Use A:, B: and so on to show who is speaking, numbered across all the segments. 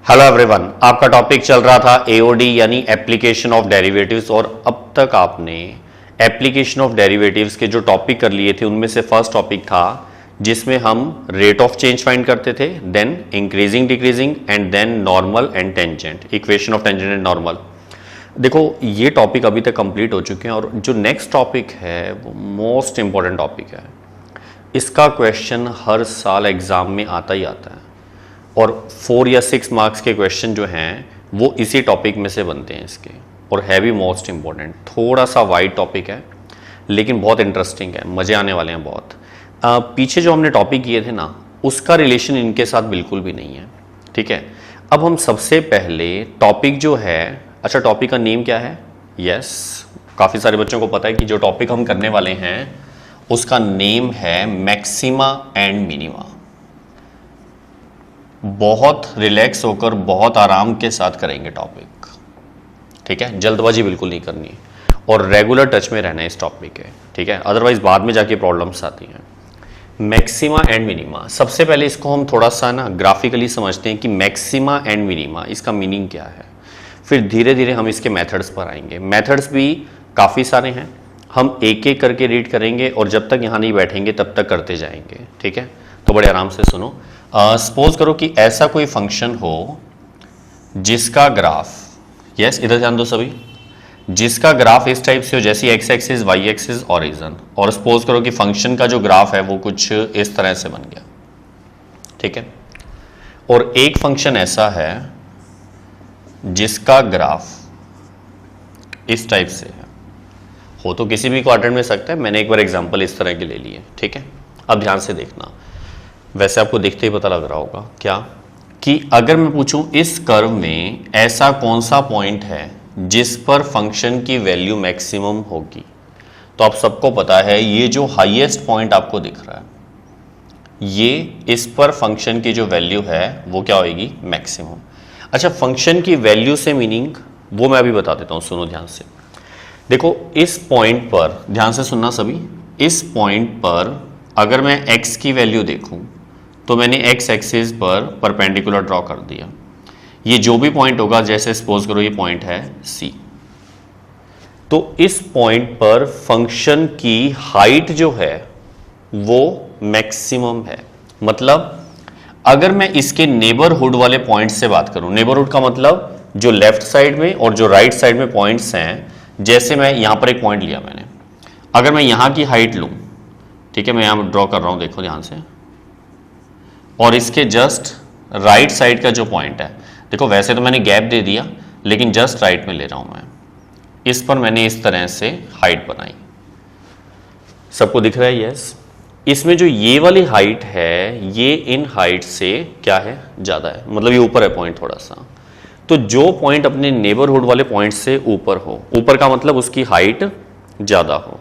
A: Hello everyone, आपका topic चल रहा था एओडी यानी एप्लीकेशन ऑफ डेरिवेटिव्स। और अब तक आपने एप्लीकेशन ऑफ डेरिवेटिव्स के जो टॉपिक कर लिए थे उनमें से फर्स्ट टॉपिक था जिसमें हम रेट ऑफ चेंज फाइंड करते थे, then increasing decreasing and then normal and tangent, equation of tangent and normal. देखो ये टॉपिक अभी तक कंप्लीट हो चुके हैं और जो नेक्स्ट टॉपिक है वो मोस्ट इंपॉर्टेंट टॉपिक है। इसका क्वेश्चन हर साल एग्जाम में आता ही आता है और 4 या 6 मार्क्स के क्वेश्चन जो हैं वो इसी टॉपिक में से बनते हैं इसके, और है भी मोस्ट इंपॉर्टेंट। थोड़ा सा वाइड टॉपिक है लेकिन बहुत इंटरेस्टिंग है, मज़े आने वाले हैं बहुत। पीछे जो हमने टॉपिक किए थे ना उसका रिलेशन इनके साथ बिल्कुल भी नहीं है, ठीक है। अब हम सबसे पहले टॉपिक जो है, अच्छा टॉपिक का नेम क्या है? यस, काफ़ी सारे बच्चों को पता है कि जो टॉपिक हम करने वाले हैं उसका नेम है मैक्सिमा एंड मिनिमा। बहुत रिलैक्स होकर बहुत आराम के साथ करेंगे टॉपिक, ठीक है। जल्दबाजी बिल्कुल नहीं करनी है और रेगुलर टच में रहना है इस टॉपिक के, ठीक है। अदरवाइज बाद में जाके प्रॉब्लम्स आती हैं। मैक्सिमा एंड मिनिमा, सबसे पहले इसको हम थोड़ा सा ना ग्राफिकली समझते हैं कि मैक्सिमा एंड मिनिमा इसका मीनिंग क्या है, फिर धीरे धीरे हम इसके मेथड्स पर आएंगे। मेथड्स भी काफ़ी सारे हैं, हम एक एक करके रीड करेंगे और जब तक यहाँ नहीं बैठेंगे तब तक करते जाएंगे, ठीक है। तो बड़े आराम से सुनो। सपोज करो कि ऐसा कोई फंक्शन हो जिसका ग्राफ, यस इधर ध्यान दो सभी, जिसका ग्राफ इस टाइप से हो जैसे X axis Y axis origin, और सपोज करो कि फंक्शन का जो ग्राफ है वो कुछ इस तरह से बन गया, ठीक है। और एक फंक्शन ऐसा है जिसका ग्राफ इस टाइप से है, हो तो किसी भी क्वाड्रेंट में सकता है। मैंने एक बार एग्जांपल इस तरह के ले लिए, ठीक है। अब ध्यान से देखना, वैसे आपको देखते ही पता लग रहा होगा क्या कि अगर मैं पूछूं इस कर्व में ऐसा कौन सा पॉइंट है जिस पर फंक्शन की वैल्यू मैक्सिमम होगी, तो आप सबको पता है ये जो हाईएस्ट पॉइंट आपको दिख रहा है ये, इस पर फंक्शन की जो वैल्यू है वो क्या होगी? मैक्सिमम। अच्छा, फंक्शन की वैल्यू से मीनिंग वो मैं अभी बता देता हूं, सुनो ध्यान से। देखो इस पॉइंट पर ध्यान से सुनना सभी, इस पॉइंट पर अगर मैं x की वैल्यू देखूं तो मैंने x एक्सिस पर परपेंडिकुलर ड्रॉ कर दिया। ये जो भी पॉइंट होगा, जैसे सपोज करो ये पॉइंट है C, तो इस पॉइंट पर फंक्शन की हाइट जो है वो मैक्सिमम है। मतलब अगर मैं इसके नेबरहुड वाले पॉइंट से बात करूं, नेबरहुड का मतलब जो लेफ्ट साइड में और जो राइट साइड में पॉइंट्स हैं, जैसे मैं यहां पर एक पॉइंट लिया मैंने, अगर मैं यहां की हाइट लूं, ठीक है, मैं यहां ड्रॉ कर रहा हूं, देखो ध्यान से, और इसके जस्ट राइट साइड का जो पॉइंट है, देखो वैसे तो मैंने गैप दे दिया लेकिन जस्ट राइट में ले रहा हूं मैं, इस पर मैंने इस तरह से हाइट बनाई। सबको दिख रहा है? यस। इसमें जो ये वाली हाइट है ये इन हाइट से क्या है? ज़्यादा है, मतलब ये ऊपर है पॉइंट थोड़ा सा। तो जो पॉइंट अपने नेबरहुड वाले पॉइंट से ऊपर हो, ऊपर का मतलब उसकी हाइट ज़्यादा हो।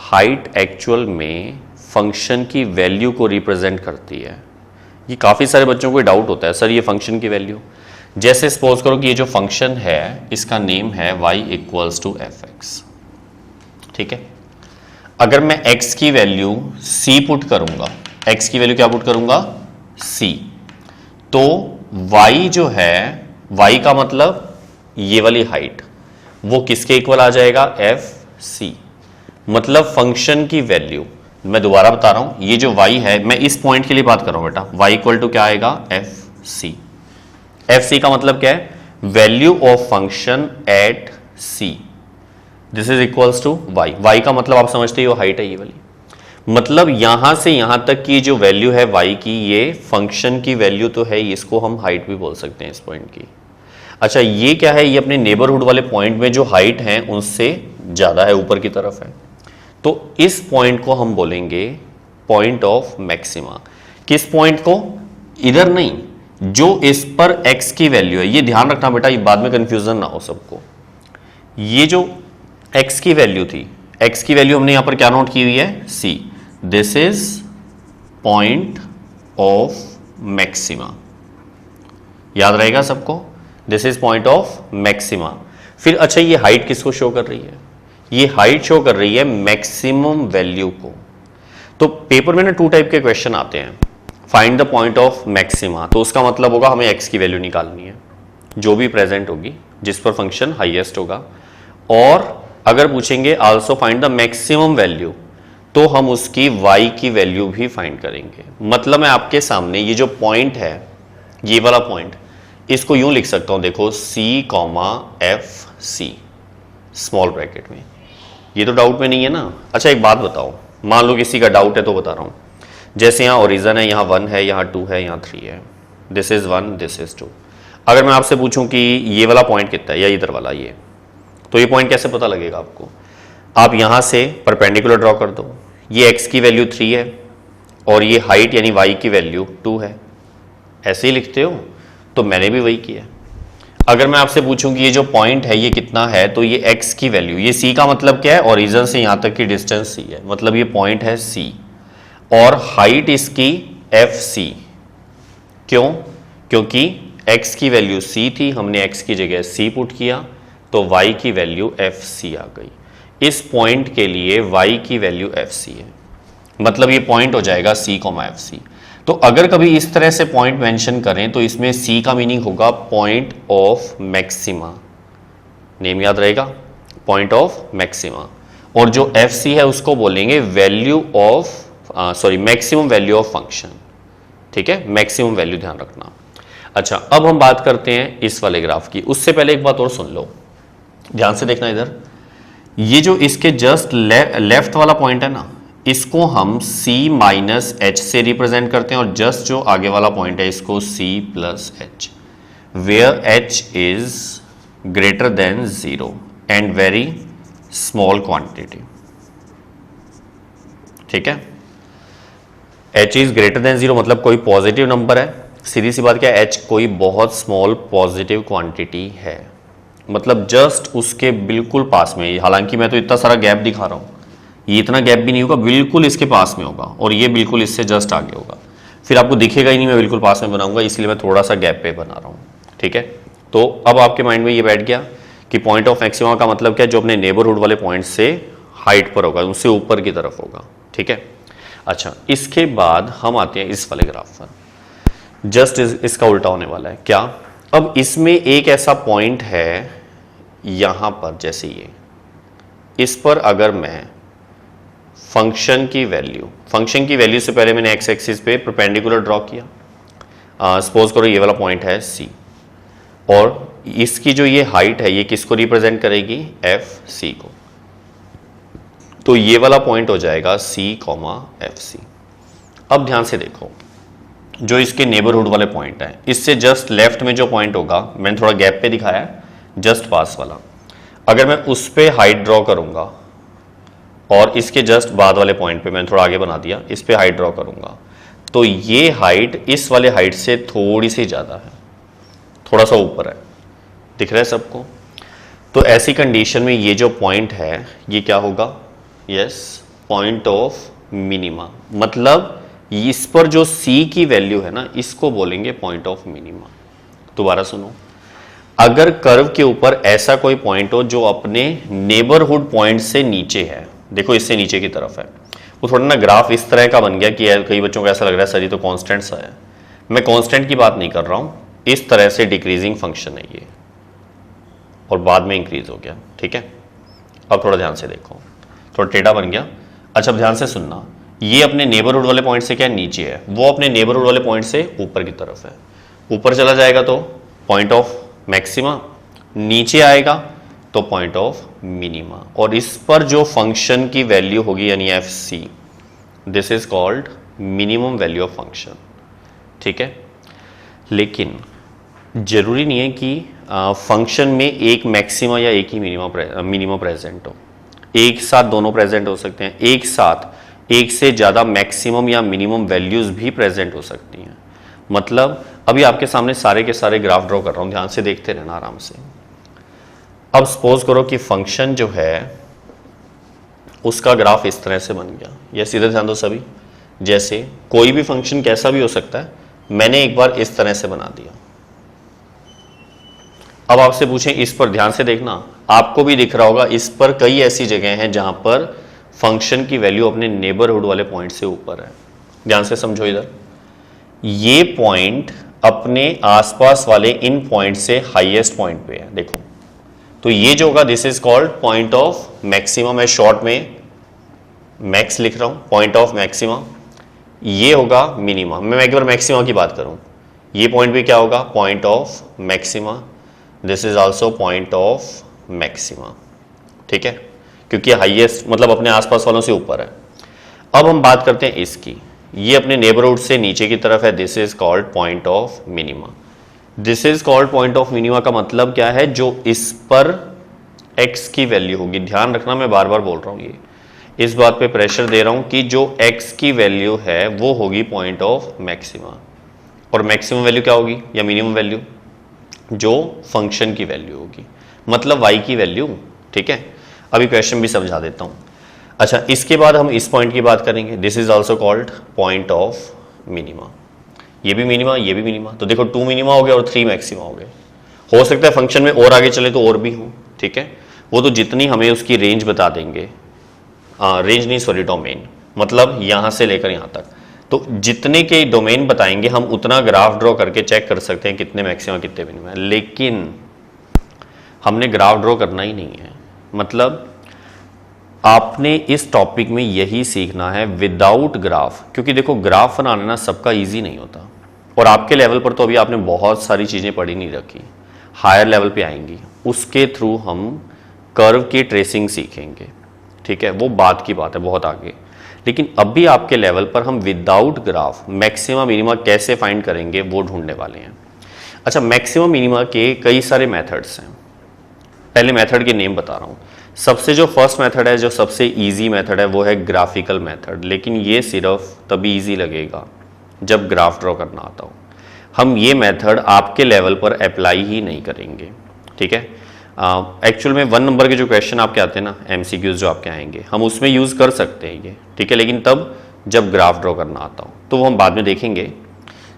A: हाइट एक्चुअल में फंक्शन की वैल्यू को रिप्रेजेंट करती है। ये काफ़ी सारे बच्चों को डाउट होता है, सर ये फंक्शन की वैल्यू, जैसे सपोज करो कि ये जो फंक्शन है इसका नेम है y equals to F X, ठीक है। अगर मैं x की वैल्यू c पुट करूंगा, x की वैल्यू क्या पुट करूंगा? c, तो y जो है, y का मतलब ये वाली हाइट वो किसके इक्वल आ जाएगा? F C. मतलब फंक्शन की वैल्यू, मैं दोबारा बता रहा हूं, ये जो y है, मैं इस पॉइंट के लिए बात कर रहा हूं बेटा, y इक्वल टू क्या आएगा? F C. एफ सी का मतलब क्या है? Value of function at C, this is equals to y। y का मतलब आप समझते हो हाइट है ये वाली, मतलब यहां से यहां तक की जो वैल्यू है y की, ये फंक्शन की वैल्यू तो है, इसको हम हाइट भी बोल सकते हैं इस पॉइंट की। अच्छा ये क्या है? ये अपने नेबरहुड वाले पॉइंट में जो हाइट है उनसे ज्यादा है, ऊपर की तरफ है, तो इस पॉइंट को हम बोलेंगे पॉइंट ऑफ मैक्सिमा। किस पॉइंट को? इधर नहीं, जो इस पर x की वैल्यू है, ये ध्यान रखना बेटा, ये बाद में कंफ्यूजन ना हो सबको। ये जो x की वैल्यू थी, x की वैल्यू हमने यहां पर क्या नोट की हुई है? c, this is point of maxima, याद रहेगा सबको, this is point of maxima. फिर अच्छा ये हाइट किसको शो कर रही है? ये हाइट शो कर रही है मैक्सिमम वैल्यू को। तो पेपर में ना 2 टाइप के क्वेश्चन आते हैं। Find the point of maxima, तो उसका मतलब होगा हमें x की वैल्यू निकालनी है जो भी प्रेजेंट होगी, जिस पर फंक्शन हाईएस्ट होगा। और अगर पूछेंगे also find the maximum value, तो हम उसकी y की वैल्यू भी फाइंड करेंगे। मतलब मैं आपके सामने ये जो पॉइंट है, ये वाला पॉइंट, इसको यूं लिख सकता हूं, देखो c, f c small bracket में। ये तो डाउट में नहीं है ना। अच्छा एक बात बताओ, मान लो किसी का डाउट है तो बता रहा हूं, जैसे यहाँ ओरिजन है, यहाँ 1 है, यहाँ 2 है, यहाँ 3 है, दिस इज 1, दिस इज 2। अगर मैं आपसे पूछूं कि ये वाला पॉइंट कितना है या इधर वाला ये, तो ये पॉइंट कैसे पता लगेगा आपको? आप यहां से परपेंडिकुलर ड्रॉ कर दो, ये x की वैल्यू 3 है और ये हाइट यानी y की वैल्यू 2 है, ऐसे ही लिखते हो, तो मैंने भी वही किया। अगर मैं आपसे पूछूं कि ये जो पॉइंट है ये कितना है, तो ये x की वैल्यू, ये c का मतलब क्या है, ओरिजिन से यहां तक की डिस्टेंस c है, मतलब ये पॉइंट है c, और हाइट इसकी fc। क्यों? क्योंकि x की वैल्यू c थी, हमने x की जगह c पुट किया, तो y की वैल्यू fc आ गई। इस पॉइंट के लिए y की वैल्यू fc है, मतलब ये पॉइंट हो जाएगा c, fc। तो अगर कभी इस तरह से पॉइंट मेंशन करें तो इसमें c का मीनिंग होगा पॉइंट ऑफ मैक्सिमा, नेम याद रहेगा, पॉइंट ऑफ मैक्सिमा। और जो fc है उसको बोलेंगे value of maximum value of function. ठीक है, मैक्सिमम वैल्यू ध्यान रखना। अच्छा अब हम बात करते हैं इस वाले ग्राफ की। उससे पहले एक बात और सुन लो, ध्यान से देखना इधर, ये जो इसके जस्ट लेफ्ट वाला पॉइंट है ना, इसको हम c माइनस एच से रिप्रेजेंट करते हैं, और जस्ट जो आगे वाला पॉइंट है इसको c plus H, where h is greater than 0 and very small quantity. ठीक है, h इज ग्रेटर देन 0 मतलब कोई पॉजिटिव नंबर है, सीधी सी बात क्या है, h कोई बहुत स्मॉल पॉजिटिव क्वांटिटी है, मतलब जस्ट उसके बिल्कुल पास में। हालांकि मैं तो इतना सारा गैप दिखा रहा हूं, ये इतना गैप भी नहीं होगा, बिल्कुल इसके पास में होगा, और ये बिल्कुल इससे जस्ट आगे होगा। फिर आपको दिखेगा ही नहीं, मैं बिल्कुल पास में बनाऊंगा, इसलिए मैं थोड़ा सा गैप पे बना रहा हूं। ठीक है, तो अब आपके माइंड में ये बैठ गया कि पॉइंट ऑफ मैक्सिमा का मतलब क्या है, जो अपने नेबरहुड वाले पॉइंट से हाइट पर होगा, उससे ऊपर की तरफ होगा। ठीक है, अच्छा इसके बाद हम आते हैं इस वाले ग्राफ पर, जस्ट इसका उल्टा होने वाला है। क्या? अब इसमें एक ऐसा पॉइंट है यहां पर, जैसे ये, इस पर अगर मैं फंक्शन की वैल्यू से पहले मैंने एक्स एक्सिस पे परपेंडिकुलर ड्रॉ किया, सपोज करो ये वाला पॉइंट है C, और इसकी जो ये हाइट है ये किसको रिप्रेजेंट करेगी, FC को, तो ये वाला पॉइंट हो जाएगा C, FC। अब ध्यान से देखो, जो इसके नेबरहुड वाले पॉइंट है, इससे जस्ट लेफ्ट में जो पॉइंट होगा, मैंने थोड़ा गैप पे दिखाया है, जस्ट पास वाला, अगर मैं उस पे हाइट ड्रॉ करूंगा और इसके जस्ट बाद वाले पॉइंट पे मैंने थोड़ा आगे बना दिया, इस पे हाइट ड्रॉ करूंगा, तो ये हाइट इस वाले हाइट से थोड़ी सी ज्यादा है, थोड़ा सा ऊपर है, दिख रहा है सबको? तो ऐसी कंडीशन में ये जो पॉइंट है ये क्या होगा, यस, पॉइंट ऑफ मिनिमा। मतलब इस पर जो C की वैल्यू है ना, इसको बोलेंगे पॉइंट ऑफ मिनिमा। दोबारा सुनो, अगर कर्व के ऊपर ऐसा कोई पॉइंट हो जो अपने नेबरहुड पॉइंट से नीचे है, देखो इससे नीचे की तरफ है, वो थोड़ा ना ग्राफ इस तरह का बन गया कि कई बच्चों को ऐसा लग रहा है सर ये तो कांस्टेंट सा है। मैं कांस्टेंट की बात नहीं कर रहा हूं, इस तरह से डिक्रीजिंग फंक्शन है ये, और बाद में इंक्रीज हो गया। ठीक है, अब थोड़ा ध्यान से देखो, थोड़ा टेढ़ा बन गया। अच्छा अब ध्यान से सुनना, ये अपने नेबरहुड वाले पॉइंट से क्या नीचे है, वो अपने नेबरहुड वाले पॉइंट से ऊपर की तरफ है। ऊपर चला जाएगा तो पॉइंट ऑफ मैक्सिमा, नीचे आएगा तो पॉइंट ऑफ मिनिमा, और इस पर जो फंक्शन की वैल्यू होगी यानी FC, this is called minimum value of function. ठीक है, लेकिन जरूरी नहीं है कि फंक्शन में एक मैक्सिमा या एक ही मिनिमा प्रेजेंट हो, एक साथ दोनों प्रेजेंट हो सकते हैं, एक साथ एक से ज्यादा मैक्सिमम या मिनिमम वैल्यूज भी प्रेजेंट हो सकती हैं। मतलब अभी आपके सामने सारे के सारे ग्राफ ड्रॉ कर रहा हूं, ध्यान से देखते रहना आराम से। अब सपोज करो कि फंक्शन जो है उसका ग्राफ इस तरह से बन गया, या सीधे ध्यान दो सभी, जैसे कोई भी फंक्शन कैसा भी हो सकता है, मैंने एक बार इस तरह से बना दिया। अब आपसे पूछें इस पर, ध्यान से देखना, आपको भी दिख रहा होगा इस पर कई ऐसी जगह हैं जहां पर फंक्शन की वैल्यू अपने नेबरहुड वाले पॉइंट से ऊपर है। ध्यान से समझो इधर, ये पॉइंट अपने आसपास वाले इन पॉइंट से हाईएस्ट पॉइंट पे है, देखो। तो ये जो होगा this is called point of maximum, मैं शॉर्ट में मैक्स लिख रहा हूं, पॉइंट ऑफ मैक्सिमम। ये होगा मिनिमा, मैं एक बार मैक्सिमा की बात करूं, ये पॉइंट भी क्या होगा, point of maxima. This is also point of maxima, ठीक है, क्योंकि हाईएस्ट मतलब अपने आसपास वालों से ऊपर है। अब हम बात करते हैं इसकी, ये अपने नेबरहुड से नीचे की तरफ है, this is called point of minima. This is called point of minima का मतलब क्या है, जो इस पर x की वैल्यू होगी, ध्यान रखना मैं बार बार बोल रहा हूं, ये इस बात पे प्रेशर दे रहा हूं कि जो x की वैल्यू है वो होगी पॉइंट ऑफ मैक्सिमा, और मैक्सिमम वैल्यू क्या होगी या मिनिमम वैल्यू, जो फंक्शन की वैल्यू होगी, मतलब y की वैल्यू, ठीक है। अभी क्वेश्चन भी समझा देता हूं। अच्छा, इसके बाद हम इस पॉइंट की बात करेंगे, this is also called point of minima. ये भी मिनिमा, ये भी मिनिमा, तो देखो 2 मिनिमा हो गया और 3 मैक्सिमा हो गए। हो सकता है फंक्शन में और आगे चले तो और भी हो, ठीक है, वो तो जितनी हमें उसकी रेंज बता देंगे, रेंज नहीं सॉरी डोमेन, मतलब यहां से लेकर यहां तक, तो जितने के डोमेन बताएंगे हम उतना ग्राफ ड्रॉ करके चेक कर सकते हैं कितने मैक्सिमा कितने मिनिमा। लेकिन हमने ग्राफ ड्रॉ करना ही नहीं है, मतलब आपने इस टॉपिक में यही सीखना है विदाउट ग्राफ, क्योंकि देखो ग्राफ बनाना ना सबका इजी नहीं होता, और आपके लेवल पर तो अभी आपने बहुत सारी चीज़ें पढ़ी नहीं रखी, हायर लेवल पे आएंगी, उसके थ्रू हम कर्व की ट्रेसिंग सीखेंगे, ठीक है, वो बात की बात है बहुत आगे। लेकिन अभी आपके लेवल पर हम विदाउट ग्राफ मैक्सिमा मिनिमा कैसे फाइंड करेंगे वो ढूंढने वाले हैं। अच्छा, मैक्सिमा मिनिमा के कई सारे मेथड्स हैं, पहले मेथड के नेम बता रहा हूँ। सबसे जो फर्स्ट मेथड है, जो सबसे इजी मेथड है, वो है ग्राफिकल मेथड, लेकिन ये सिर्फ तभी इजी लगेगा जब ग्राफ ड्रॉ करना आता हो। हम ये मेथड आपके लेवल पर अप्लाई ही नहीं करेंगे, ठीक है। एक्चुअल में 1 नंबर के जो क्वेश्चन आपके आते हैं ना, एमसीक्यूज जो आपके आएंगे, हम उसमें यूज़ कर सकते हैं ये, ठीक है, लेकिन तब जब ग्राफ ड्रॉ करना आता हो, तो वो हम बाद में देखेंगे।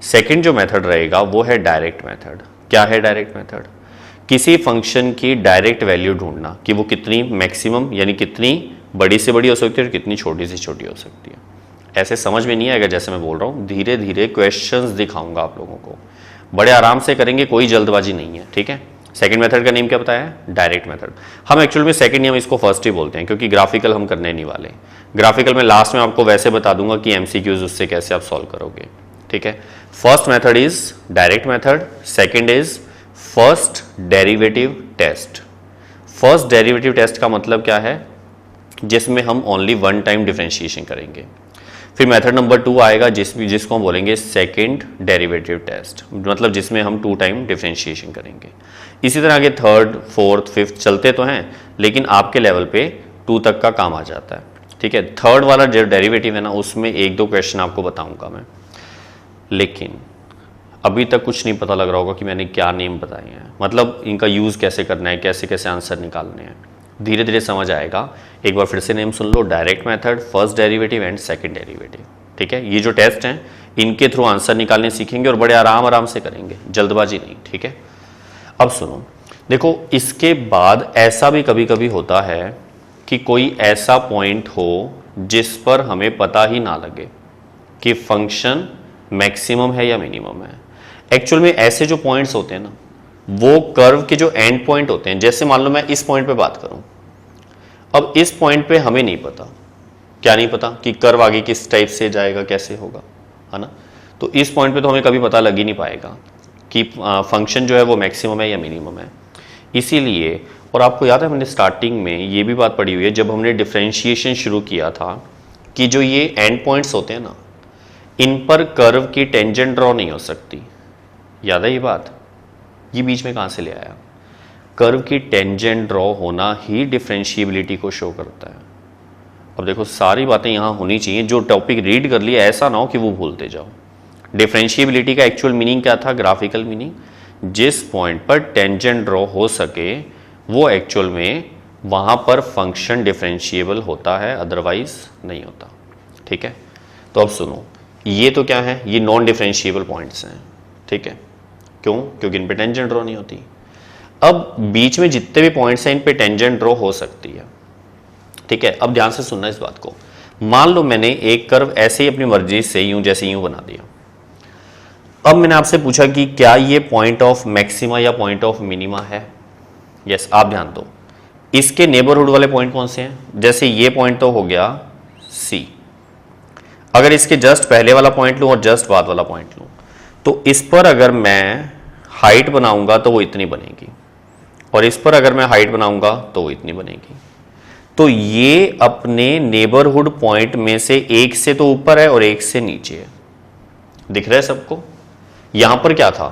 A: सेकेंड जो मेथड रहेगा वो है डायरेक्ट मेथड। क्या है डायरेक्ट मेथड, किसी फंक्शन की डायरेक्ट वैल्यू ढूंढना कि वो कितनी मैक्सिमम यानी कितनी बड़ी से बड़ी हो सकती है और कितनी छोटी से छोटी हो सकती है। ऐसे समझ में नहीं आएगा जैसे मैं बोल रहा हूँ, धीरे धीरे क्वेश्चंस दिखाऊंगा आप लोगों को, बड़े आराम से करेंगे, कोई जल्दबाजी नहीं है, ठीक है। सेकंड मेथड का नेम क्या बताया है, डायरेक्ट मेथड। हम एक्चुअल में सेकंड नियम इसको फर्स्ट ही बोलते हैं, क्योंकि ग्राफिकल हम करने नहीं वाले। ग्राफिकल में लास्ट में आपको वैसे बता दूंगा कि एमसीक्यूज उससे कैसे आप सॉल्व करोगे, ठीक है। First method is direct method, second is first derivative test. First derivative test का मतलब क्या है, जिसमें हम ओनली 1 टाइम डिफरेंशिएशन करेंगे। फिर मेथड नंबर 2 आएगा जिसको हम बोलेंगे सेकंड डेरिवेटिव टेस्ट, मतलब जिसमें हम 2 टाइम डिफरेंशिएशन करेंगे। इसी तरह आगे थर्ड, फोर्थ, फिफ्थ चलते तो हैं, लेकिन आपके लेवल पे 2 तक का काम आ जाता है, ठीक है। थर्ड वाला जो डेरिवेटिव है ना, उसमें 1-2 क्वेश्चन आपको बताऊंगा मैं, लेकिन अभी तक कुछ नहीं पता लग रहा होगा कि मैंने क्या नेम बताए हैं, मतलब इनका यूज़ कैसे करना है, कैसे कैसे आंसर निकालने हैं, धीरे धीरे समझ आएगा। एक बार फिर से name soon low, direct method, first derivative and second derivative, ठीक है। ये जो टेस्ट हैं इनके थ्रू आंसर निकालने सीखेंगे और बड़े आराम से करेंगे, जल्दबाजी नहीं, ठीक है। अब सुनो, देखो इसके बाद ऐसा भी कभी कभी होता है कि कोई ऐसा पॉइंट हो जिस पर हमें पता ही ना लगे कि फंक्शन मैक्सिमम है या मिनिमम है। एक्चुअल में ऐसे जो पॉइंट्स होते हैं ना, वो कर्व के जो एंड पॉइंट होते हैं, जैसे मान लो मैं इस पॉइंट पे बात करूं, अब इस पॉइंट पे हमें नहीं पता, क्या नहीं पता कि कर्व आगे किस टाइप से जाएगा, कैसे होगा, है ना। तो इस पॉइंट पे तो हमें कभी पता लग ही नहीं पाएगा कि फंक्शन जो है वो मैक्सिमम है या मिनिमम है। इसीलिए, और आपको याद है मैंने स्टार्टिंग में ये भी बात पढ़ी हुई है जब हमने डिफरेंशिएशन शुरू किया था, कि जो ये एंड पॉइंट्स होते हैं ना, इन पर कर्व की टेंजेंट ड्रॉ नहीं हो सकती। याद है ये बात, ये बीच में कहाँ से ले आया, कर्व की टेंजेंट ड्रॉ होना ही डिफरेंशिएबिलिटी को शो करता है। अब देखो सारी बातें यहाँ होनी चाहिए, जो टॉपिक रीड कर लिया ऐसा ना हो कि वो भूलते जाओ। डिफरेंशिएबिलिटी का एक्चुअल मीनिंग क्या था, ग्राफिकल मीनिंग, जिस पॉइंट पर टेंजेंट ड्रॉ हो सके वो एक्चुअल में वहाँ पर फंक्शन डिफरेंशिएबल होता है, अदरवाइज नहीं होता, ठीक है। तो अब सुनो, ये तो क्या है, ये नॉन डिफरेंशिएबल पॉइंट्स हैं, ठीक है। क्यों, क्योंकि इन पे टेंजेंट ड्रॉ नहीं होती। अब बीच में जितने भी पॉइंट्स हैं इन पे टेंजेंट ड्रॉ हो सकती है, ठीक है। अब ध्यान से सुनना इस बात को, मान लो मैंने एक कर्व ऐसे ही अपनी मर्जी से यूं जैसे यूं बना दिया, अब मैंने आपसे पूछा कि क्या ये पॉइंट ऑफ मैक्सिमा या पॉइंट ऑफ मिनिमा है। यस, आप ध्यान दो, इसके नेबरहुड वाले पॉइंट कौन से हैं। जैसे ये पॉइंट तो हो गया सी, अगर इसके जस्ट पहले वाला पॉइंट लूं और जस्ट बाद वाला पॉइंट लूं, तो इस पर अगर मैं हाइट बनाऊंगा तो वो इतनी बनेगी, और इस पर अगर मैं हाइट बनाऊंगा तो वो इतनी बनेगी। तो ये अपने नेबरहुड पॉइंट में से एक से तो ऊपर है और एक से नीचे है। दिख रहा है सबको। यहां पर क्या था,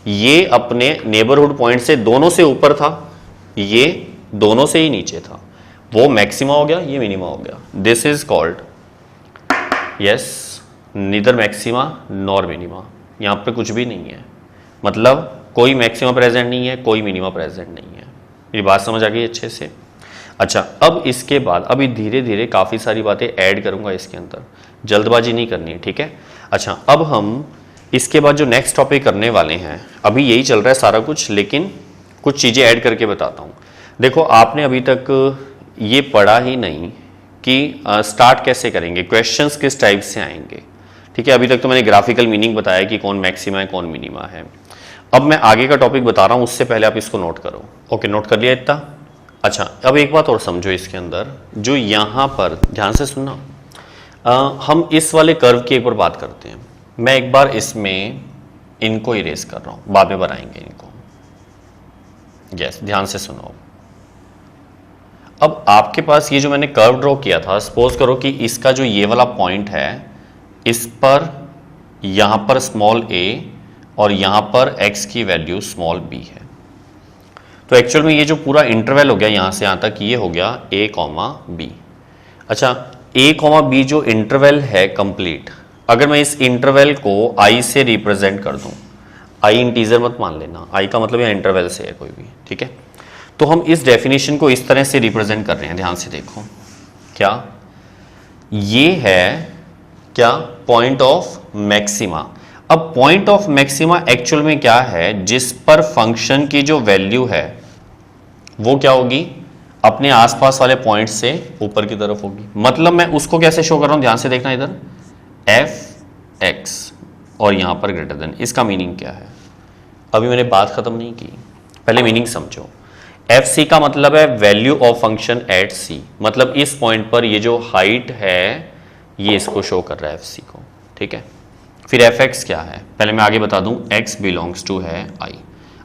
A: ये अपने नेबरहुड पॉइंट से दोनों से ऊपर था, ये दोनों से ही नीचे था। वो मैक्सिमा हो गया, ये मिनिमा हो गया। This is called yes neither maxima nor minima. यहां पर कुछ भी नहीं है, मतलब कोई मैक्सिमा प्रेजेंट नहीं है, कोई मिनिमा प्रेजेंट नहीं है। ये बात समझ आ गई अच्छे से। अच्छा, अब इसके बाद अभी धीरे धीरे काफ़ी सारी बातें ऐड करूंगा इसके अंदर, जल्दबाजी नहीं करनी है, ठीक है। अच्छा, अब हम इसके बाद जो नेक्स्ट टॉपिक करने वाले हैं, अभी यही चल रहा है सारा कुछ, लेकिन कुछ चीज़ें ऐड करके बताता हूँ। देखो, आपने अभी तक ये पढ़ा ही नहीं कि स्टार्ट कैसे करेंगे, क्वेश्चंस किस टाइप से आएंगे, ठीक है। अभी तक तो मैंने ग्राफिकल मीनिंग बताया कि कौन मैक्सिमा है कौन मिनिमा है। अब मैं आगे का टॉपिक बता रहा हूँ, उससे पहले आप इसको नोट करो। ओके, नोट कर लिया इतना। अच्छा, अब एक बात और समझो इसके अंदर, जो यहाँ पर ध्यान से सुनना, हम इस वाले कर्व की एक बार बात करते हैं। मैं एक बार इसमें इनको इरेज कर रहा हूँ, बाद में बनाएंगे इनको। यस, ध्यान से सुनो। अब आपके पास ये जो मैंने कर्व ड्रॉ किया था, सपोज करो कि इसका जो ये वाला पॉइंट है, इस पर यहाँ पर स्मॉल a और यहाँ पर x की वैल्यू स्मॉल b है। तो एक्चुअल में ये जो पूरा इंटरवल हो गया यहाँ से यहाँ तक, ये हो गया a, b। अच्छा, a, b जो इंटरवल है कंप्लीट, अगर मैं इस इंटरवल को i से रिप्रेजेंट कर दूं, i इंटीजर मत मान लेना, i का मतलब यहाँ इंटरवल से है कोई भी, ठीक है। तो हम इस डेफिनेशन को इस तरह से रिप्रेजेंट कर रहे हैं, ध्यान से देखो। क्या ये है, क्या पॉइंट ऑफ मैक्सिमा। अब पॉइंट ऑफ मैक्सिमा एक्चुअल में क्या है, जिस पर फंक्शन की जो वैल्यू है वो क्या होगी, अपने आसपास वाले पॉइंट से ऊपर की तरफ होगी। मतलब मैं उसको कैसे शो कर रहा हूं, ध्यान से देखना इधर, एफ एक्स और यहां पर ग्रेटर देन। इसका मीनिंग क्या है, अभी मैंने बात खत्म नहीं की, पहले मीनिंग समझो। एफ सी का मतलब है वैल्यू ऑफ फंक्शन एट सी, मतलब इस पॉइंट पर ये जो हाइट है ये इसको शो कर रहा है एफ सी को, ठीक है। फिर एफ एक्स क्या है, पहले मैं आगे बता दूं, एक्स बिलोंग्स टू है आई।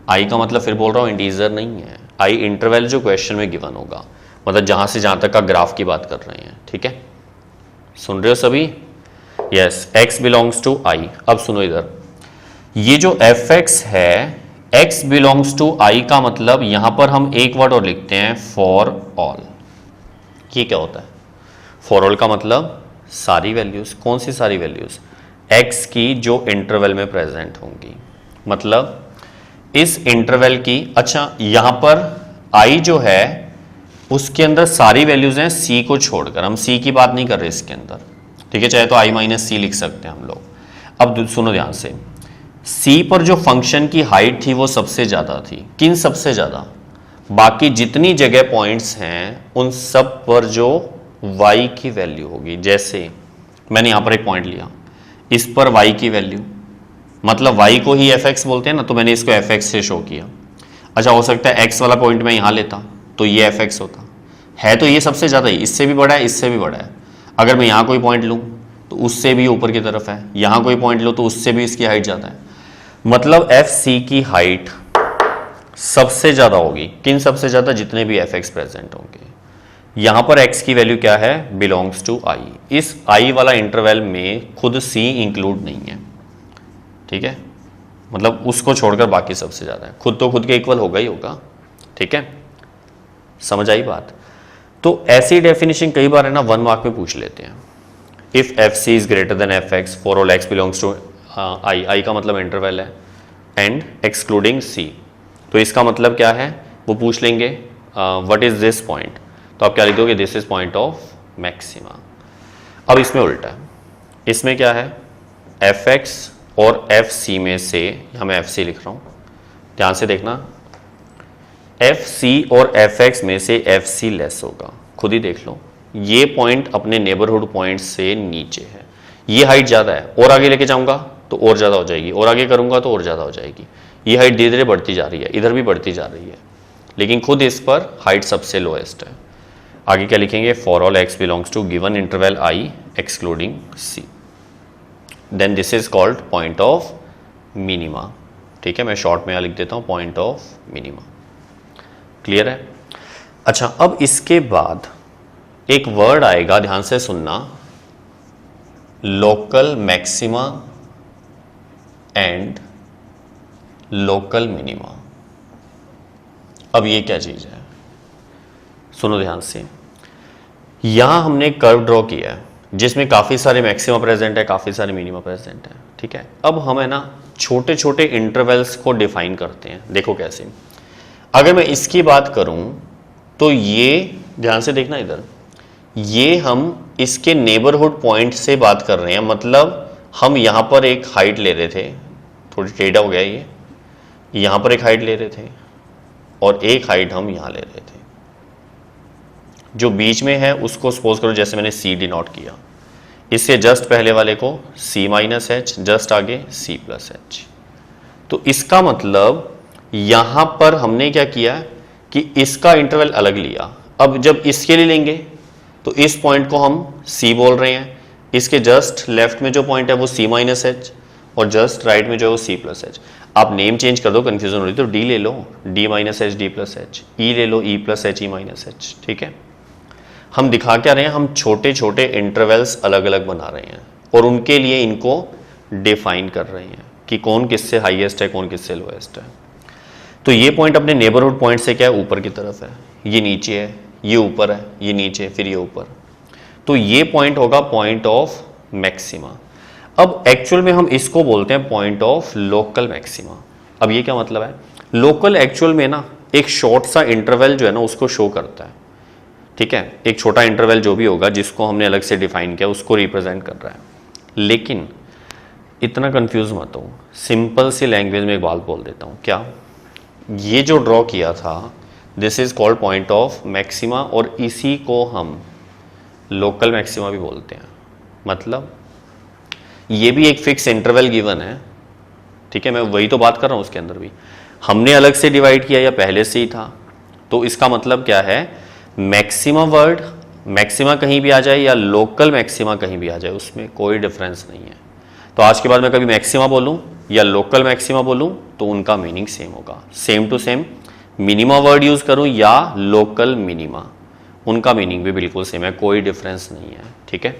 A: आई का मतलब फिर बोल रहा हूं इंटीजर नहीं है, आई इंटरवल जो क्वेश्चन में गिवन होगा, मतलब जहां से जहां तक का ग्राफ की बात कर रहे हैं, ठीक है। सुन रहे हो सभी। यस, एक्स बिलोंग्स टू आई। अब सुनो इधर, ये जो एफ एक्स है, एक्स बिलोंग्स टू आई का मतलब यहां पर हम एक वर्ड और लिखते हैं, फॉर ऑल। ये क्या होता है, फॉर ऑल का मतलब सारी वैल्यूज। कौन सी सारी वैल्यूज, एक्स की जो इंटरवल में प्रेजेंट होंगी, मतलब इस इंटरवल की। अच्छा, यहां पर आई जो है उसके अंदर सारी वैल्यूज हैं सी को छोड़कर, हम सी की बात नहीं कर रहे इसके अंदर, ठीक है। चाहे तो आई माइनस सी लिख सकते हैं हम लोग। अब सुनो ध्यान से, सी पर जो फंक्शन की हाइट थी वो सबसे ज्यादा थी। किन सबसे ज्यादा, बाकी जितनी जगह पॉइंट्स हैं उन सब पर जो y की वैल्यू होगी। जैसे मैंने यहां पर एक पॉइंट लिया, इस पर y की वैल्यू, मतलब y को ही fx बोलते हैं ना, तो मैंने इसको fx से शो किया। अच्छा, हो सकता है x वाला पॉइंट मैं यहां लेता तो ये fx होता है, तो ये सबसे ज्यादा ही, इससे भी बड़ा है, इससे भी बड़ा है। अगर मैं यहां कोई पॉइंट लूं तो उससे भी ऊपर की तरफ है, यहां कोई पॉइंट लो तो उससे भी इसकी हाइट ज्यादा है। मतलब एफ सी की हाइट सबसे ज्यादा होगी। किन सबसे ज्यादा, जितने भी एफ एक्स प्रेजेंट होंगे। यहां पर एक्स की वैल्यू क्या है, बिलोंग्स टू आई। इस आई वाला इंटरवल में खुद सी इंक्लूड नहीं है, ठीक है, मतलब उसको छोड़कर बाकी सबसे ज्यादा है। खुद तो खुद के इक्वल होगा ही होगा, ठीक है, समझ आई बात। तो ऐसी डेफिनेशन कई बार है ना 1 मार्क में पूछ लेते हैं। If F C is greater than F X for all X belongs to I, I का मतलब इंटरवल है, एंड एक्सक्लूडिंग सी। तो इसका मतलब क्या है वो पूछ लेंगे, व्हाट इज दिस पॉइंट, तो आप क्या लिख दोगे, this is point of maxima. अब इसमें उल्टा है, इसमें क्या है, एफ एक्स और एफ सी में से, यहाँ मैं एफ सी लिख रहा हूँ, ध्यान से देखना, एफ सी और एफ एक्स में से एफ सी लेस होगा। खुद ही देख लो, ये पॉइंट अपने नेबरहुड पॉइंट से नीचे है, ये हाइट ज़्यादा है, और आगे लेके जाऊंगा तो और ज़्यादा हो जाएगी, और आगे करूँगा तो और ज़्यादा हो जाएगी। ये हाइट धीरे धीरे बढ़ती जा रही है, इधर भी बढ़ती जा रही है, लेकिन खुद इस पर हाइट सबसे लोएस्ट है। आगे क्या लिखेंगे, for all X belongs to given interval I excluding C, then this is called point of minima. ठीक है, मैं शॉर्ट में यहाँ लिख देता हूँ पॉइंट ऑफ मिनिमा। क्लियर है? अच्छा, अब इसके बाद एक वर्ड आएगा, ध्यान से सुनना, local maxima and local minima. अब ये क्या चीज है, सुनो ध्यान से। यहां हमने कर्व ड्रॉ किया है जिसमें काफी सारे मैक्सिमा प्रेजेंट है, काफी सारे मिनिमा प्रेजेंट है। ठीक है, अब हम है ना छोटे छोटे इंटरवल्स को डिफाइन करते हैं। देखो कैसे, अगर मैं इसकी बात करूं तो ये, ध्यान से देखना इधर, ये हम इसके नेबरहुड पॉइंट से बात कर रहे हैं। मतलब हम यहां पर एक हाइट ले रहे थे, थोड़ी टेढ़ा हो गया ये, यहां पर एक हाइट ले रहे थे और एक हाइट हम यहां ले रहे थे। जो बीच में है उसको सपोज करो जैसे मैंने सी डिनोट किया, इससे जस्ट पहले वाले को c माइनस एच, जस्ट आगे c प्लस एच। तो इसका मतलब यहां पर हमने क्या किया कि इसका इंटरवल अलग लिया। अब जब इसके लिए लेंगे तो इस पॉइंट को हम c बोल रहे हैं, इसके जस्ट लेफ्ट में जो पॉइंट है वो c माइनस एच, और जस्ट राइट में जो है वो c प्लस एच। आप नेम चेंज कर दो, कंफ्यूजन हो रही तो d ले लो, d minus H D plus H, e ले लो, e plus H E minus H. ठीक है, हम दिखा क्या रहे हैं, हम छोटे छोटे इंटरवल्स अलग अलग बना रहे हैं और उनके लिए इनको डिफाइन कर रहे हैं कि कौन किससे हाईएस्ट है, कौन किससे लोएस्ट है। तो ये पॉइंट अपने नेबरहुड पॉइंट से क्या है, ऊपर की तरफ है, ये नीचे है, ये ऊपर है, ये नीचे, फिर ये ऊपर। तो ये पॉइंट होगा पॉइंट ऑफ मैक्सिमा। अब एक्चुअल में हम इसको बोलते हैं पॉइंट ऑफ लोकल मैक्सिमा। अब ये क्या मतलब है, लोकल एक्चुअल में ना एक शॉर्ट सा इंटरवल जो है ना उसको शो करता है। ठीक है, एक छोटा इंटरवल जो भी होगा जिसको हमने अलग से डिफाइन किया उसको रिप्रेजेंट कर रहा है। लेकिन इतना कंफ्यूज मत हो, सिंपल सी लैंग्वेज में एक बात बोल देता हूँ। क्या, ये जो ड्रॉ किया था this is called point of maxima, और इसी को हम लोकल मैक्सिमा भी बोलते हैं। मतलब ये भी एक फिक्स इंटरवल गिवन है। ठीक है, मैं वही तो बात कर रहा हूँ, उसके अंदर भी हमने अलग से डिवाइड किया या पहले से ही था। तो इसका मतलब क्या है, मैक्सिमा वर्ड, मैक्सिमा कहीं भी आ जाए या लोकल मैक्सिमा कहीं भी आ जाए, उसमें कोई डिफरेंस नहीं है। तो आज के बाद मैं कभी मैक्सिमा बोलूं या लोकल मैक्सिमा बोलूं तो उनका मीनिंग सेम होगा, same to same. Minima word use करूं या लोकल मिनिमा, उनका मीनिंग भी बिल्कुल सेम है, कोई डिफरेंस नहीं है। ठीक है,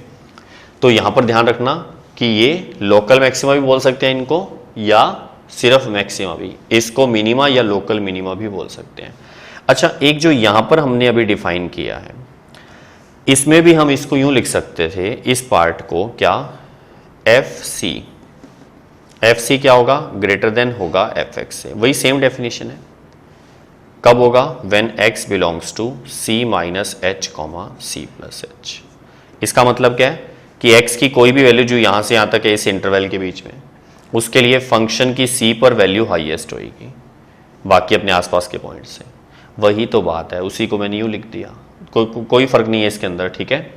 A: तो यहां पर ध्यान रखना कि ये लोकल मैक्सिमा भी बोल सकते हैं इनको, या सिर्फ मैक्सिमा भी, इसको मिनिमा या लोकल मिनिमा भी बोल सकते हैं। अच्छा, एक जो यहां पर हमने अभी डिफाइन किया है, इसमें भी हम इसको यूं लिख सकते थे, इस पार्ट को, क्या, एफ सी। एफ सी क्या होगा, ग्रेटर देन होगा एफ एक्स से, वही सेम डेफिनेशन है। कब होगा, when X belongs to C minus H comma C plus H. इसका मतलब क्या है कि एक्स की कोई भी वैल्यू जो यहां से यहां तक है इस इंटरवल के बीच में, उसके लिए फंक्शन की सी पर वैल्यू हाईएस्ट होगी बाकी अपने आसपास के पॉइंट से। वही तो बात है, उसी को मैंने यूं लिख दिया, कोई फर्क नहीं है इसके अंदर। ठीक है,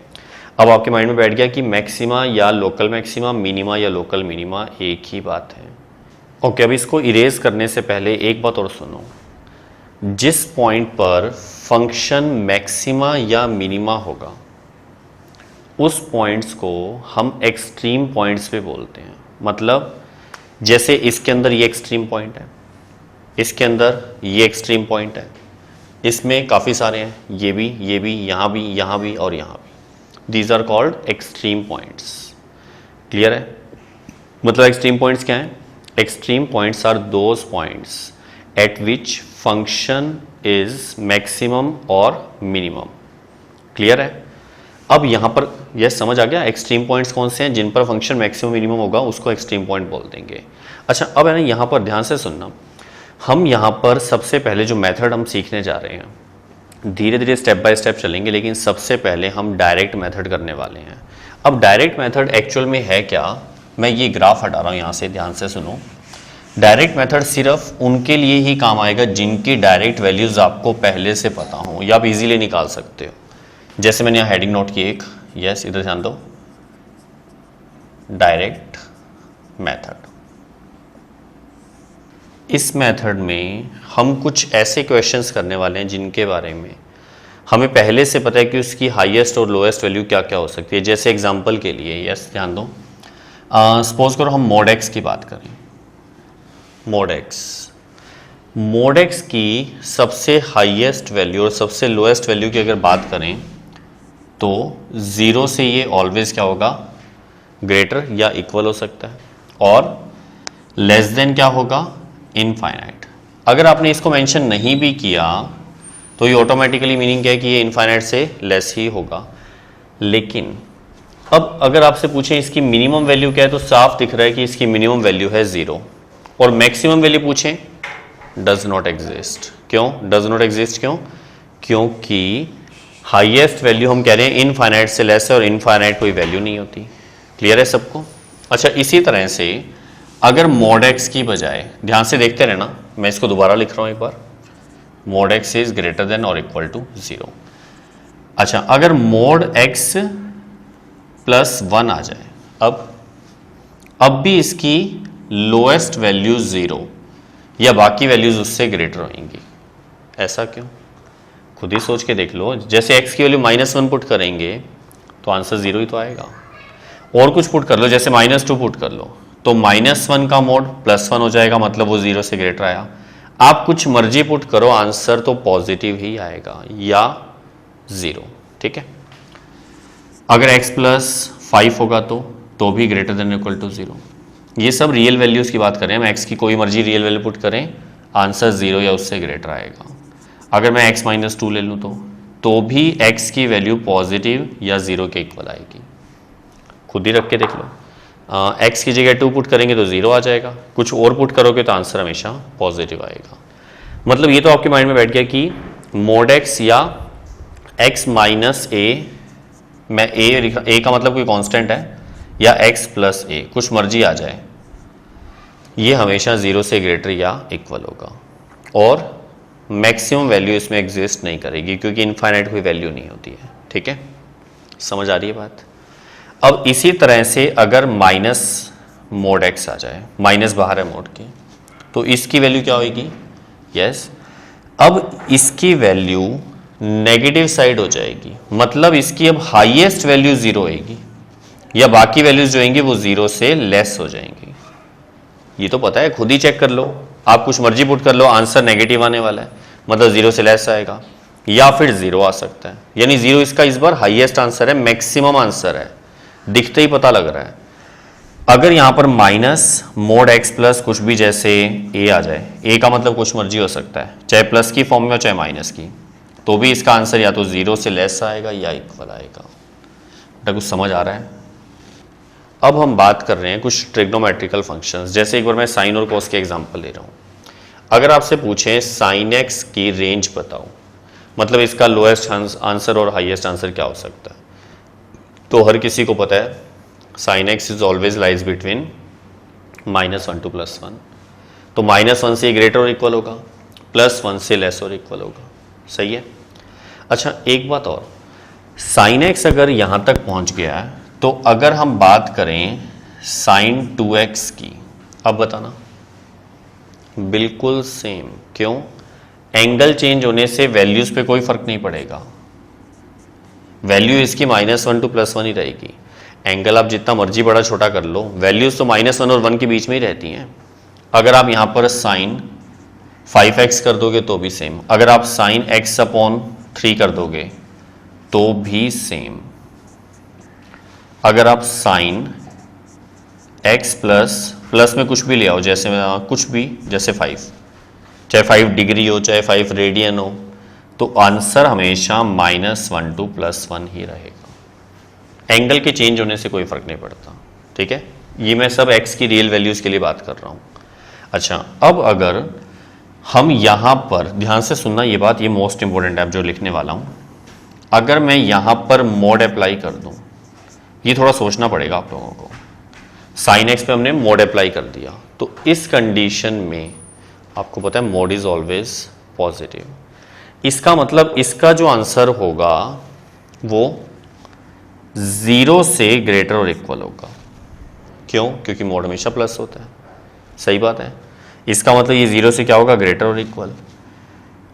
A: अब आपके माइंड में बैठ गया कि मैक्सिमा या लोकल मैक्सिमा, मिनिमा या लोकल मिनिमा एक ही बात है। ओके, अब इसको इरेज करने से पहले एक बात और सुनो, जिस पॉइंट पर फंक्शन मैक्सिमा या मिनिमा होगा उस पॉइंट्स को हम एक्सट्रीम पॉइंट्स पे बोलते हैं। मतलब जैसे इसके अंदर ये एक्सट्रीम पॉइंट है, इसके अंदर ये एक्सट्रीम पॉइंट है, इसमें काफ़ी सारे हैं, ये भी, यहाँ भी, यहाँ भी और यहाँ भी। These are called extreme points. Clear है? मतलब एक्सट्रीम पॉइंट्स क्या हैं? Extreme points are those points at which function is maximum और मिनिमम। क्लियर है? अब यहां पर यह समझ आ गया एक्सट्रीम पॉइंट्स कौन से हैं, जिन पर फंक्शन मैक्सिमम मिनिमम होगा उसको एक्सट्रीम पॉइंट बोल देंगे। अच्छा, अब है ना यहां पर ध्यान से सुनना, हम यहां पर सबसे पहले जो मेथड हम सीखने जा रहे हैं, धीरे धीरे स्टेप बाय स्टेप चलेंगे, लेकिन सबसे पहले हम डायरेक्ट मेथड करने वाले हैं। अब डायरेक्ट मेथड एक्चुअल में है क्या, मैं ये ग्राफ हटा रहा हूं यहां से, ध्यान से सुनो। डायरेक्ट मेथड सिर्फ उनके लिए ही काम आएगा जिनकी डायरेक्ट वैल्यूज आपको पहले से पता हो या आप इजीली निकाल सकते हो। जैसे मैंने यहाँ हेडिंग नोट की एक, यस, इधर ध्यान दो, डायरेक्ट मेथड। इस मेथड में हम कुछ ऐसे क्वेश्चंस करने वाले हैं जिनके बारे में हमें पहले से पता है कि उसकी हाईएस्ट और लोएस्ट वैल्यू क्या क्या हो सकती है। जैसे एग्जांपल के लिए, यस ध्यान दो, सपोज करो हम मोड एक्स की बात करें। मोड एक्स की सबसे हाईएस्ट वैल्यू और सबसे लोएस्ट वैल्यू की अगर बात करें तो 0 से ये ऑलवेज क्या होगा, ग्रेटर या इक्वल हो सकता है, और लेस देन क्या होगा, इनफाइनाइट। अगर आपने इसको मेंशन नहीं भी किया तो ये ऑटोमेटिकली मीनिंग क्या है कि ये इनफाइनाइट से लेस ही होगा। लेकिन अब अगर आपसे पूछें इसकी मिनिमम वैल्यू क्या है तो साफ दिख रहा है कि इसकी मिनिमम वैल्यू है 0, और मैक्सिमम वैल्यू पूछें डज नॉट एग्जिस्ट। क्यों डज नॉट एग्जिस्ट? क्योंकि हाईएस्ट वैल्यू हम कह रहे हैं इनफाइनाइट से लेस है और इनफाइनाइट कोई वैल्यू नहीं होती। क्लियर है सबको? अच्छा, इसी तरह से अगर मोड एक्स की बजाय, ध्यान से देखते रहना, मैं इसको दोबारा लिख रहा हूं एक बार, mod X is greater than और इक्वल टू 0। अच्छा, अगर मोड एक्स प्लस 1 आ जाए, अब भी इसकी लोएस्ट वैल्यू 0 या बाकी वैल्यूज उससे ग्रेटर होंगी। ऐसा क्यों? खुद ही सोच के देख लो। जैसे x की वैल्यू -1 पुट करेंगे तो आंसर 0 ही तो आएगा, और कुछ पुट कर लो, जैसे -2 पुट कर लो तो -1 का मोड +1 हो जाएगा, मतलब वो 0 से ग्रेटर आया। आप कुछ मर्जी पुट करो, आंसर तो पॉजिटिव ही आएगा या 0। ठीक है, अगर x + 5 होगा तो भी ग्रेटर देन इक्वल टू 0। ये सब रियल वैल्यूज की बात करें, हम x की कोई मर्जी रियल वैल्यू पुट करें, आंसर 0 या उससे ग्रेटर आएगा। अगर मैं x - 2 ले लूँ तो भी x की वैल्यू पॉजिटिव या 0 के इक्वल आएगी। खुद ही रख के देख लो, x की जगह 2 पुट करेंगे तो 0 आ जाएगा, कुछ और पुट करोगे तो आंसर हमेशा पॉजिटिव आएगा। मतलब ये तो आपके माइंड में बैठ गया कि मोड x या x - a, मैं a का मतलब कोई कांस्टेंट है, या x + a, कुछ मर्जी आ जाए, ये हमेशा 0 से ग्रेटर या इक्वल होगा, और मैक्सिमम वैल्यू इसमें एग्जिस्ट नहीं करेगी क्योंकि इनफाइनाइट कोई वैल्यू नहीं होती है। ठीक है, समझ आ रही है बात? अब इसी तरह से अगर माइनस मोड एक्स आ जाए, माइनस बाहर है मोड के, तो इसकी वैल्यू क्या होगी? यस, अब इसकी वैल्यू नेगेटिव साइड हो जाएगी, मतलब इसकी अब हाईएस्ट वैल्यू 0 होगी या बाकी वैल्यूज जो होंगी वो 0 से लेस हो जाएंगी। ये तो पता है, खुद ही चेक कर लो, आप कुछ मर्जी पुट कर लो, आंसर नेगेटिव आने वाला है, मतलब 0 से लेस आएगा या फिर 0 आ सकता है। यानी 0 इसका इस बार हाईएस्ट आंसर है, मैक्सिमम आंसर है, दिखते ही पता लग रहा है। अगर यहां पर माइनस मोड एक्स प्लस कुछ भी, जैसे a आ जाए, a का मतलब कुछ मर्जी हो सकता है, चाहे प्लस की फॉर्म में हो चाहे माइनस की, तो भी इसका आंसर या तो 0 से लेस आएगा या इक्वल आएगा। बेटा कुछ समझ आ रहा है? अब हम बात कर रहे हैं कुछ ट्रिग्नोमेट्रिकल फंक्शंस। जैसे एक बार मैं साइन और कॉस के एग्जांपल ले रहा हूं। अगर आपसे पूछें साइन एक्स की रेंज बताओ, मतलब इसका लोएस्ट आंसर और हाईएस्ट आंसर क्या हो सकता है, तो हर किसी को पता है sine x is always lies between -1 to +1। तो -1 से ग्रेटर और इक्वल होगा, +1 से लेस और इक्वल होगा। सही है? अच्छा, एक बात और, साइन एक्स अगर यहां तक पहुंच गया है तो अगर हम बात करें साइन 2x की, अब बताना, बिल्कुल सेम। क्यों? एंगल चेंज होने से वैल्यूज पे कोई फर्क नहीं पड़ेगा, वैल्यू इसकी -1 to +1 ही रहेगी। एंगल आप जितना मर्जी बड़ा छोटा कर लो, वैल्यूज तो -1 और 1 के बीच में ही रहती हैं। अगर आप यहां पर साइन 5x कर दोगे तो भी सेम, अगर आप साइन x/3 कर दोगे तो भी सेम, अगर आप साइन x प्लस में कुछ भी ले आओ, जैसे कुछ भी, जैसे 5, चाहे 5 डिग्री हो चाहे 5 रेडियन हो, तो आंसर हमेशा -1 to +1 ही रहेगा। एंगल के चेंज होने से कोई फर्क नहीं पड़ता। ठीक है, ये मैं सब x की रियल वैल्यूज के लिए बात कर रहा हूं। अच्छा, अब अगर हम यहां पर ध्यान से सुनना, ये बात, ये मोस्ट इंपॉर्टेंट है जो लिखने वाला हूं। अगर मैं यहां पर मोड अप्लाई कर दूं, ये थोड़ा सोचना पड़ेगा आप लोगों को। साइन एक्स पे हमने मोड अप्लाई कर दिया, तो इस कंडीशन में आपको पता है मोड इज ऑलवेज पॉजिटिव। इसका मतलब इसका जो आंसर होगा वो 0 से ग्रेटर और इक्वल होगा। क्यों? क्योंकि मोड हमेशा प्लस होता है। सही बात है। इसका मतलब ये 0 से क्या होगा, ग्रेटर और इक्वल,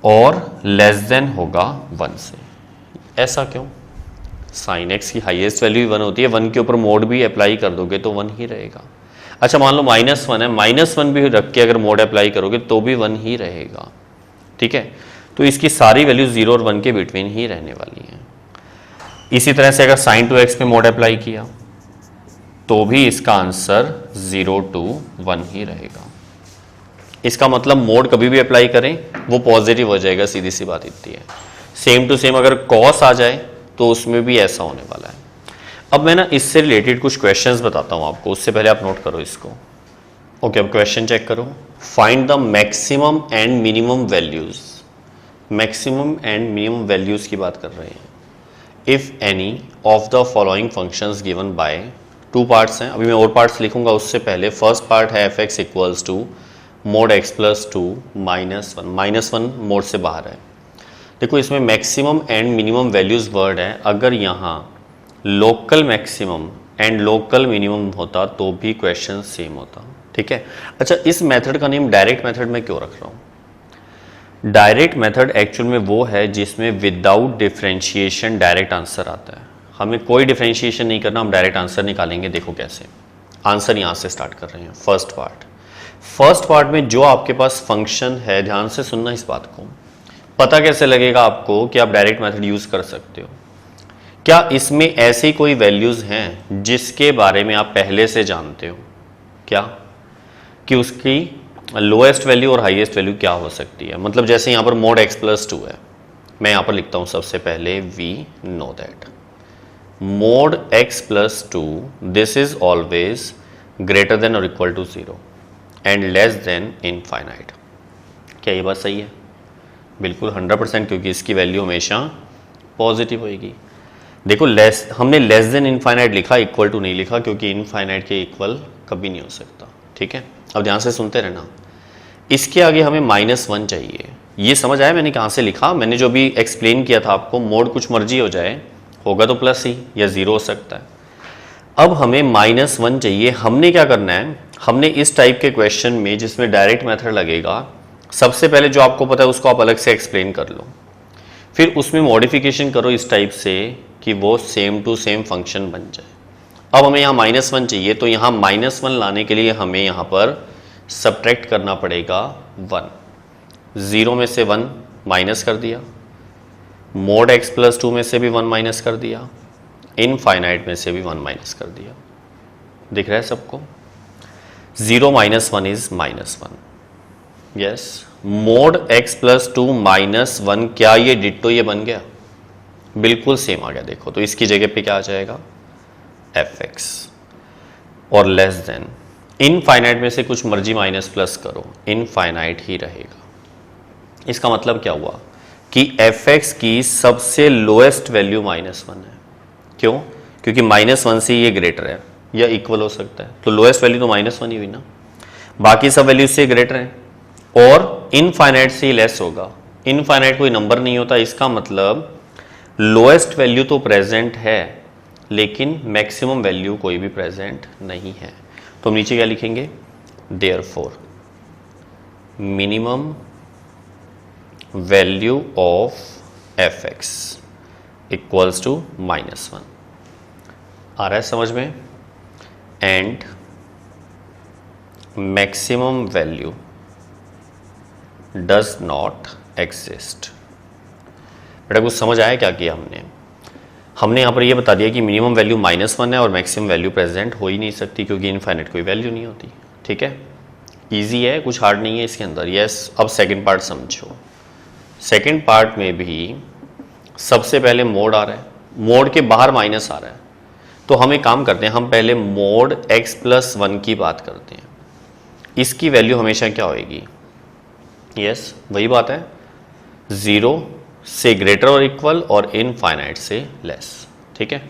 A: और लेस देन होगा 1 से। ऐसा क्यों? साइन एक्स की हाईएस्ट वैल्यू 1 होती है, 1 के ऊपर मोड भी अप्लाई कर दोगे तो 1 ही रहेगा। अच्छा मान लो -1 है, -1 भी रख के अगर मोड अप्लाई करोगे तो भी 1 ही रहेगा, ठीक है। तो इसकी सारी वैल्यू 0 और 1 के बिटवीन ही रहने वाली है। इसी तरह से अगर sin 2x पे मोड अप्लाई किया तो भी इसका आंसर 0 to 1 ही रहेगा। इसका मतलब मोड कभी भी अप्लाई करें वो पॉजिटिव हो जाएगा, सीधी सी बात इतनी है। सेम टू सेम अगर कॉस आ जाए तो उसमें भी ऐसा होने वाला है। अब मैं ना इससे रिलेटेड कुछ क्वेश्चंस बताता हूं आपको, उससे पहले आप नोट करो इसको। ओके, अब क्वेश्चन चेक करो। Find the maximum and minimum values. Maximum and minimum values की बात कर रहे हैं। If any of the following functions given by, 2 parts हैं, अभी मैं और पार्ट्स लिखूंगा उससे पहले फर्स्ट पार्ट है f(x) equals to mod x plus 2 -1 -1 mod से बाहर है। देखो इसमें maximum and minimum values word है, अगर यहाँ local maximum and local minimum होता तो भी क्वेश्चन सेम होता, ठीक है। अच्छा, इस मेथड का नेम डायरेक्ट मेथड में क्यों रख रहा हूँ? डायरेक्ट मेथड एक्चुअल में वो है जिसमें विदाउट डिफरेंशिएशन डायरेक्ट आंसर आता है। हमें कोई डिफरेंशिएशन नहीं करना, हम डायरेक्ट आंसर निकालेंगे। देखो कैसे, आंसर यहाँ से स्टार्ट कर रहे हैं। फर्स्ट पार्ट में जो आपके पास फंक्शन है, ध्यान से सुनना इस बात को, पता कैसे लगेगा आपको कि आप डायरेक्ट मेथड यूज कर सकते हो? क्या इसमें ऐसी कोई वैल्यूज हैं जिसके बारे में आप पहले से जानते हो क्या, कि उसकी लोएस्ट वैल्यू और हाईएस्ट वैल्यू क्या हो सकती है? मतलब जैसे यहाँ पर मोड x प्लस 2 है, मैं यहाँ पर लिखता हूँ सबसे पहले we know that mod x plus 2 this is always greater than और equal to 0 and less than infinite. क्या ये बात सही है? बिल्कुल 100%, क्योंकि इसकी वैल्यू हमेशा पॉजिटिव होगी। देखो हमने लेस देन इनफाइनाइट लिखा, इक्वल टू नहीं लिखा, क्योंकि इनफाइनाइट के इक्वल कभी नहीं हो सकता, ठीक है। अब ध्यान से सुनते रहना। इसके आगे हमें -1 चाहिए। ये समझ आया मैंने कहाँ से लिखा? मैंने जो भी एक्सप्लेन किया था आपको, मोड कुछ मर्जी हो जाए, होगा तो प्लस ही या 0 हो सकता है। अब हमें -1 चाहिए। हमने क्या करना है, हमने इस टाइप के क्वेश्चन में जिसमें डायरेक्ट मेथड लगेगा, सबसे पहले जो आपको पता है उसको आप अलग से एक्सप्लेन कर लो, फिर उसमें मॉडिफिकेशन करो इस टाइप से कि वो सेम टू सेम फंक्शन बन जाए। अब हमें यहाँ -1 चाहिए, तो यहाँ -1 लाने के लिए हमें यहाँ पर सब्ट्रैक्ट करना पड़ेगा 1। 0 में से 1 माइनस कर दिया, मोड x प्लस 2 में से भी 1 माइनस कर दिया, इनफाइनाइट में से भी 1 माइनस कर दिया। दिख रहा है सबको? 0 - 1 is -1। Yes, mode x plus 2 -1, क्या ये डिट्टो ये बन गया? बिल्कुल सेम आ गया। देखो तो इसकी जगह पे क्या आ जाएगा, fx, और लेस देन इनफाइनाइट में से कुछ मर्जी माइनस प्लस करो, इनफाइनाइट ही रहेगा। इसका मतलब क्या हुआ कि fx की सबसे लोएस्ट वैल्यू -1 है। क्यों? क्योंकि -1 से ये ग्रेटर है या इक्वल हो सकता है, तो लोएस्ट वैल्यू तो -1 ही हुई ना, बाकी सब वैल्यू से ग्रेटर है, और इनफाइनाइट से ही लेस होगा। इनफाइनाइट कोई नंबर नहीं होता, इसका मतलब लोएस्ट वैल्यू तो प्रेजेंट है लेकिन मैक्सिमम वैल्यू कोई भी प्रेजेंट नहीं है। तो हम नीचे क्या लिखेंगे, therefore minimum value of fx equals to -1। आ रहा है समझ में? And maximum value does not exist. बेटा कुछ समझ आया क्या किया हमने यहाँ पर ये बता दिया कि मिनिमम वैल्यू -1 है और मैक्सिमम वैल्यू प्रेजेंट हो ही नहीं सकती, क्योंकि इनफाइनाइट कोई वैल्यू नहीं होती, ठीक है। इजी है, कुछ हार्ड नहीं है इसके अंदर। यस, अब सेकंड पार्ट समझो। सेकंड पार्ट में भी सबसे पहले मोड आ रहा है, मोड के बाहर माइनस आ रहा है, तो हम एक काम करते हैं, हम पहले मोड x प्लस 1 की बात करते हैं। इसकी वैल्यू हमेशा क्या होगी? यस, वही बात है, 0 से ग्रेटर और इक्वल और इनफाइनाइट से लेस, ठीक है।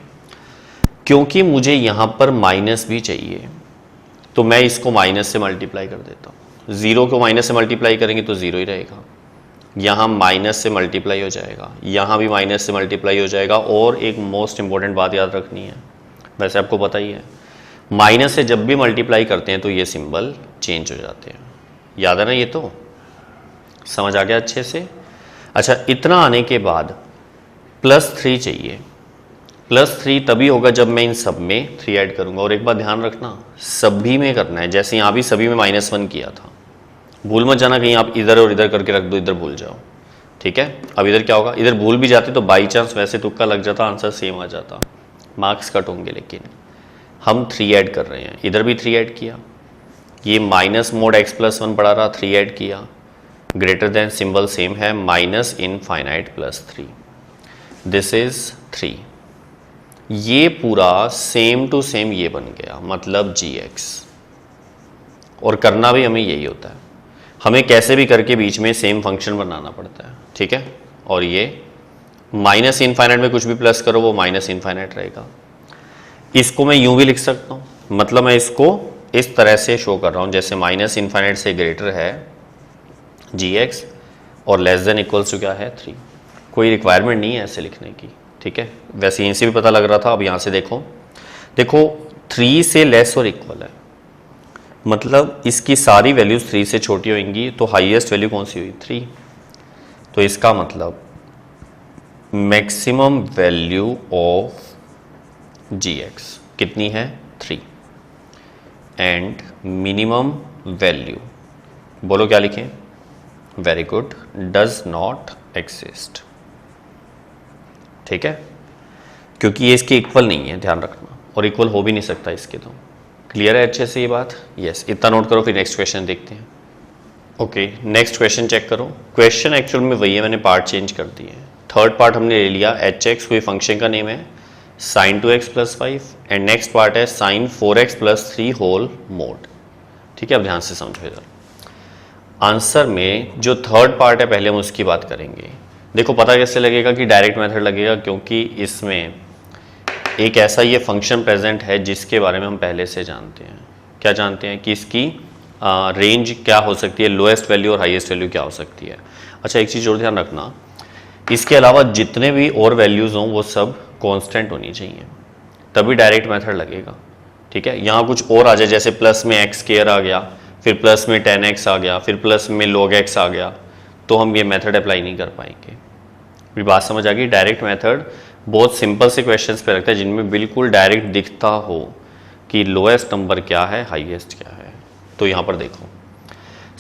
A: क्योंकि मुझे यहां पर माइनस भी चाहिए तो मैं इसको माइनस से मल्टीप्लाई कर देता हूं। 0 को माइनस से मल्टीप्लाई करेंगे तो 0 ही रहेगा, यहां माइनस से मल्टीप्लाई हो जाएगा, यहां भी माइनस से मल्टीप्लाई हो जाएगा। और एक मोस्ट इंपॉर्टेंट बात याद रखनी है, वैसे आपको पता ही है, माइनस से जब भी मल्टीप्लाई करते हैं तो ये सिंबल चेंज हो जाते हैं, याद है ना, ये तो समझ आ गया अच्छे से। अच्छा, इतना आने के बाद +3 चाहिए। +3 तभी होगा जब मैं इन सब में 3 ऐड करूंगा। और एक बात ध्यान रखना, सभी में करना है, जैसे यहाँ भी सभी में -1 किया था। भूल मत जाना कहीं आप इधर और इधर करके रख दो, इधर भूल जाओ, ठीक है। अब इधर क्या होगा, इधर भूल भी जाते तो बाई चांस वैसे तुक्का लग जाता, आंसर सेम आ जाता, मार्क्स कट होंगे। लेकिन हम 3 ऐड कर रहे हैं, इधर भी 3 ऐड किया, ये -mod x+1 पढ़ा रहा, 3 ऐड किया, ग्रेटर देन सिंबल सेम है, -∞+3, दिस इज 3। ये पूरा सेम टू सेम ये बन गया, मतलब gx। और करना भी हमें यही होता है, हमें कैसे भी करके बीच में सेम फंक्शन बनाना पड़ता है, ठीक है। और ये -∞ में कुछ भी प्लस करो वो -∞ रहेगा। इसको मैं यूं भी लिख सकता हूँ, मतलब मैं इसको इस तरह से शो कर रहा हूँ, जैसे -∞ से ग्रेटर है gx और <= क्या है 3। कोई रिक्वायरमेंट नहीं है ऐसे लिखने की, ठीक है। वैसे यहीं से भी पता लग रहा था। अब यहाँ से देखो 3 से लेस और इक्वल है, मतलब इसकी सारी वैल्यूज 3 से छोटी होंगी, तो हाईएस्ट वैल्यू कौन सी हुई 3। तो इसका मतलब मैक्सिमम वैल्यू ऑफ gx कितनी है 3 एंड मिनिमम वैल्यू, बोलो क्या लिखें, very good, does not exist, ठीक है। क्योंकि ये इसके इक्वल नहीं है, ध्यान रखना, और इक्वल हो भी नहीं सकता इसके। तो क्लियर है अच्छे से ये बात, यस। इतना नोट करो, फिर नेक्स्ट क्वेश्चन देखते हैं। ओके, नेक्स्ट क्वेश्चन चेक करो। क्वेश्चन एक्चुअल में वही है, मैंने पार्ट चेंज कर दिए हैं। थर्ड पार्ट हमने ले लिया, hx कोई फंक्शन का नेम है, sin 2x + 5, and next part है sin 4x + 3 होल मोड, ठीक है। अब ध्यान से समझो इधर आंसर में जो थर्ड पार्ट है, पहले हम उसकी बात करेंगे। देखो पता कैसे लगेगा कि डायरेक्ट मेथड लगेगा, क्योंकि इसमें एक ऐसा ये फंक्शन प्रेजेंट है जिसके बारे में हम पहले से जानते हैं। क्या जानते हैं कि इसकी रेंज क्या हो सकती है, लोएस्ट वैल्यू और हाईएस्ट वैल्यू क्या हो सकती है। अच्छा, एक चीज़ और ध्यान रखना, इसके अलावा जितने भी और वैल्यूज़ हों वो सब कांस्टेंट होनी चाहिए, तभी डायरेक्ट मेथड लगेगा, ठीक है। यहाँ कुछ और आ जाए, जैसे प्लस में x² आ गया, फिर प्लस में 10x आ गया, फिर प्लस में log x आ गया, तो हम ये मेथड अप्लाई नहीं कर पाएंगे। फिर बात समझ आ गई। डायरेक्ट मेथड बहुत सिंपल से क्वेश्चंस पे रखता है जिनमें बिल्कुल डायरेक्ट दिखता हो कि लोएस्ट नंबर क्या है, हाईएस्ट क्या है। तो यहाँ पर देखो,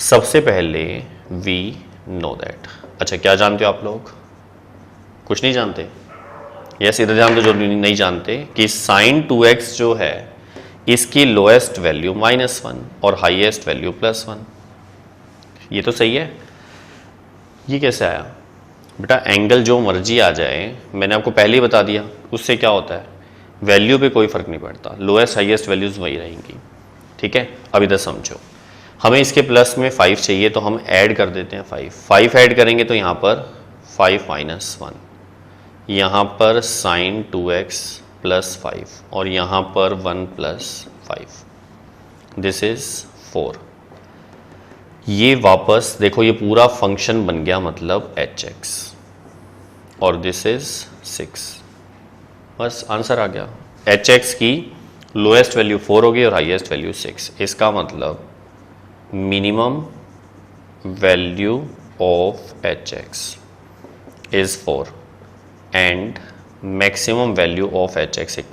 A: सबसे पहले वी नो दैट। अच्छा, क्या जानते हो आप लोग, कुछ नहीं जानते, यस। इधर ध्यान दो, जो नहीं जानते कि sin 2x जो है इसकी लोएस्ट वैल्यू -1 और हाईएस्ट वैल्यू +1। ये तो सही है। ये कैसे आया बेटा, एंगल जो मर्जी आ जाए, मैंने आपको पहले ही बता दिया, उससे क्या होता है, वैल्यू पे कोई फर्क नहीं पड़ता, लोएस्ट हाईएस्ट वैल्यूज वही रहेंगी, ठीक है। अब इधर समझो, हमें इसके प्लस में 5 चाहिए, तो हम ऐड कर देते हैं 5 ऐड करेंगे, तो यहाँ पर 5 - 1, यहाँ पर sin 2x + 5 और यहाँ पर 1 + 5, दिस इज 4। ये वापस देखो, ये पूरा फंक्शन बन गया, मतलब hx, और दिस इज 6। बस आंसर आ गया। hx की लोएस्ट वैल्यू 4 होगी और हाईएस्ट वैल्यू 6। इसका मतलब minimum value of hx is 4 and maximum value of hx =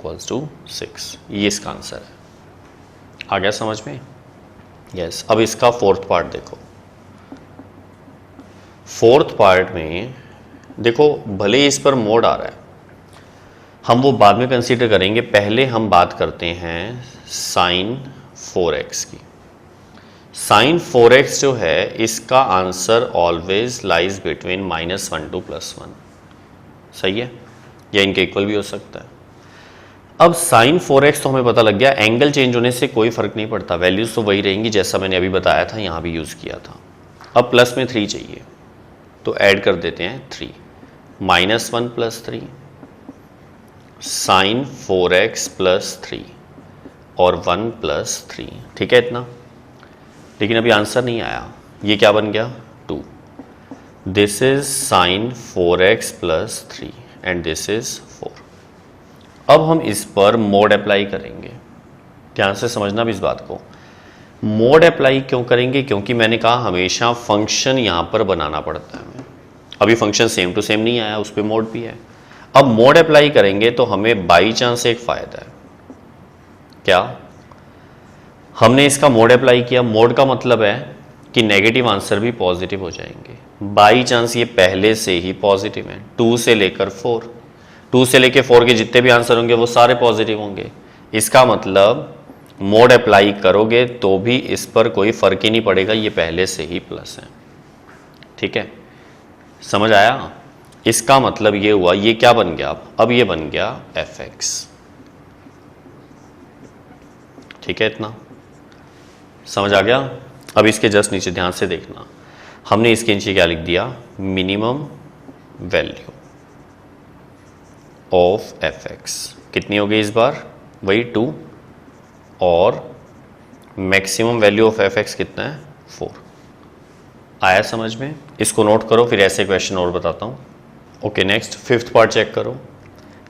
A: 6। ये इसका आंसर है। आ गया समझ में, यस। अब इसका फोर्थ पार्ट देखो। फोर्थ पार्ट में देखो, भले ही इस पर मोड आ रहा है, हम वो बाद में कंसीडर करेंगे, पहले हम बात करते हैं sin 4x की। sin 4x जो है, इसका answer always lies between -1 to +1, सही है, या इनके इक्वल भी हो सकता है। अब sin 4x तो हमें पता लग गया, एंगल चेंज होने से कोई फर्क नहीं पड़ता, वैल्यूज तो वही रहेंगी, जैसा मैंने अभी बताया था, यहाँ भी यूज़ किया था। अब प्लस में 3 चाहिए, तो ऐड कर देते हैं 3, -1 + 3 sin 4x + 3 और 1 + 3, ठीक है इतना। लेकिन अभी आंसर नहीं आया, ये क्या बन गया 2। This is sin 4x + 3 and this is 4। अब हम इस पर मोड अप्लाई करेंगे, ध्यान से समझना भी इस बात को। मोड अप्लाई क्यों करेंगे? क्योंकि मैंने कहा हमेशा फंक्शन यहां पर बनाना पड़ता है हमें। अभी फंक्शन सेम टू सेम नहीं आया, उस पर मोड भी है। अब मोड अप्लाई करेंगे तो हमें बाई चांस एक फायदा है। क्या? हमने इसका मोड अप्लाई किया। मोड का मतलब है कि नेगेटिव आंसर भी पॉजिटिव हो जाएंगे। बाई चांस ये पहले से ही पॉजिटिव है, 2 से लेकर 4, 2 से लेकर 4 के जितने भी आंसर होंगे वो सारे पॉजिटिव होंगे। इसका मतलब मोड अप्लाई करोगे तो भी इस पर कोई फर्क ही नहीं पड़ेगा, ये पहले से ही प्लस है। ठीक है, समझ आया? इसका मतलब ये हुआ, ये क्या बन गया? अब ये बन गया fx। ठीक है, इतना समझ आ गया? अब इसके जस्ट नीचे ध्यान से देखना, हमने इसके नीचे क्या लिख दिया? मिनिमम वैल्यू ऑफ fx कितनी हो गई इस बार? वही 2, और मैक्सिमम वैल्यू ऑफ fx कितना है? 4। आया समझ में? इसको नोट करो, फिर ऐसे क्वेश्चन और बताता हूँ। Okay, next 5th part check करो।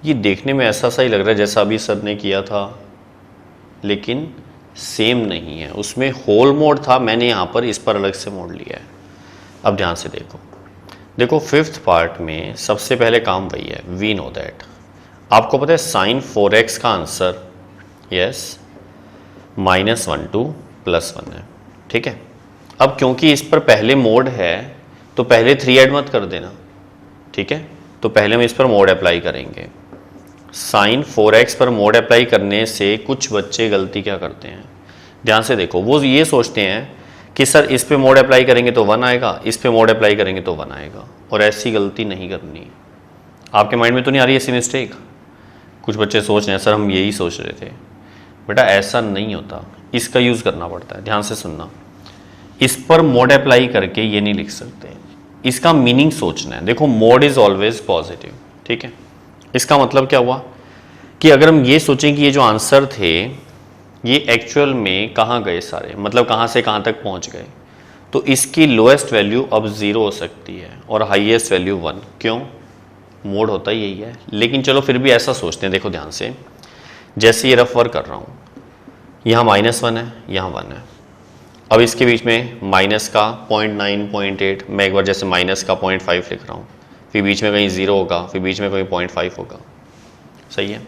A: ये देखने में ऐसा सा ही लग रहा है जैसा अभी सर ने किया था, लेकिन सेम नहीं है। उसमें होल मोड था, मैंने यहाँ पर इस पर अलग से मोड लिया है। अब ध्यान से देखो 5th पार्ट में सबसे पहले काम वही है, वी नो दैट। आपको पता है साइन 4x का आंसर यस -1 to +1 है। ठीक है, अब क्योंकि इस पर पहले मोड है तो पहले 3 ऐड मत कर देना। ठीक है, तो पहले हम इस पर मोड अप्लाई करेंगे। साइन 4x पर मोड अप्लाई करने से कुछ बच्चे गलती क्या करते हैं, ध्यान से देखो। वो ये सोचते हैं कि सर इस पे मोड अप्लाई करेंगे तो 1 आएगा, इस पे मोड अप्लाई करेंगे तो 1 आएगा, और ऐसी गलती नहीं करनी। आपके माइंड में तो नहीं आ रही ऐसी मिस्टेक? कुछ बच्चे सोच रहे हैं सर हम यही सोच रहे थे। बेटा ऐसा नहीं होता, इसका यूज़ करना पड़ता है। ध्यान से सुनना, इस पर मोड अप्लाई करके ये नहीं लिख सकते, इसका मीनिंग सोचना है। देखो मोड इज ऑलवेज पॉजिटिव। ठीक है, इसका मतलब क्या हुआ कि अगर हम ये सोचें कि ये जो आंसर थे ये एक्चुअल में कहाँ गए सारे, मतलब कहाँ से कहाँ तक पहुँच गए, तो इसकी लोएस्ट वैल्यू अब 0 हो सकती है और हाईएस्ट वैल्यू 1। क्यों? मोड होता ही यही है। लेकिन चलो फिर भी ऐसा सोचते हैं। देखो ध्यान से, जैसे ये रफ वर्क कर रहा हूँ, यहाँ -1 है, यहाँ 1 है। अब इसके बीच में माइनस का 0.9, 0.8, मैं एक बार जैसे माइनस का 0.5 लिख रहा हूँ, फिर बीच में कहीं 0 होगा, फिर बीच में कहीं 0.5 होगा। सही है।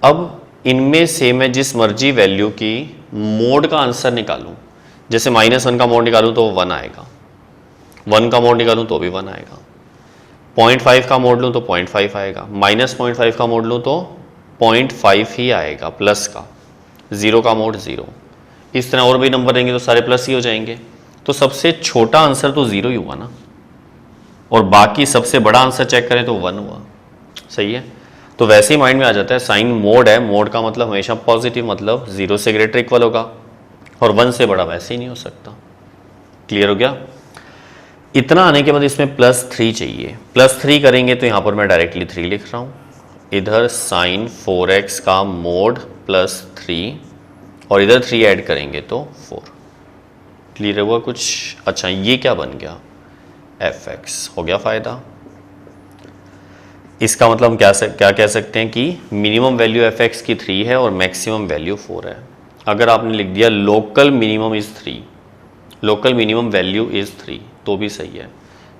A: अब इनमें से मैं जिस मर्जी वैल्यू की मोड का आंसर निकालूं, जैसे -1 का मोड निकालूं तो 1 आएगा, 1 का मोड निकालूं तो भी 1 आएगा, 0.5 का मोड लूं तो 0.5 आएगा, -0.5 का मोड लूं तो 0.5 ही आएगा प्लस का, 0 का मोड 0। इस तरह और भी नंबर रहेंगे तो सारे प्लस ही हो जाएंगे। तो सबसे छोटा आंसर तो 0 ही हुआ ना, और बाकी सबसे बड़ा आंसर चेक करें तो 1 हुआ। सही है। तो वैसे ही माइंड में आ जाता है साइन मोड है, मोड का मतलब हमेशा पॉजिटिव, मतलब 0 से ग्रेटर इक्वल होगा, और 1 से बड़ा वैसे ही नहीं हो सकता। क्लियर हो गया? इतना आने के बाद इसमें +3 चाहिए। +3 करेंगे तो यहां पर मैं डायरेक्टली 3 लिख रहा हूं, इधर साइन 4x का मोड +3, और इधर 3 ऐड करेंगे तो 4। क्लियर हुआ कुछ? अच्छा, ये क्या बन गया? fx हो गया फायदा। इसका मतलब हम क्या कह सकते हैं कि मिनिमम वैल्यू fx की 3 है और मैक्सिमम वैल्यू 4 है। अगर आपने लिख दिया local minimum is 3, local minimum value is 3 तो भी सही है,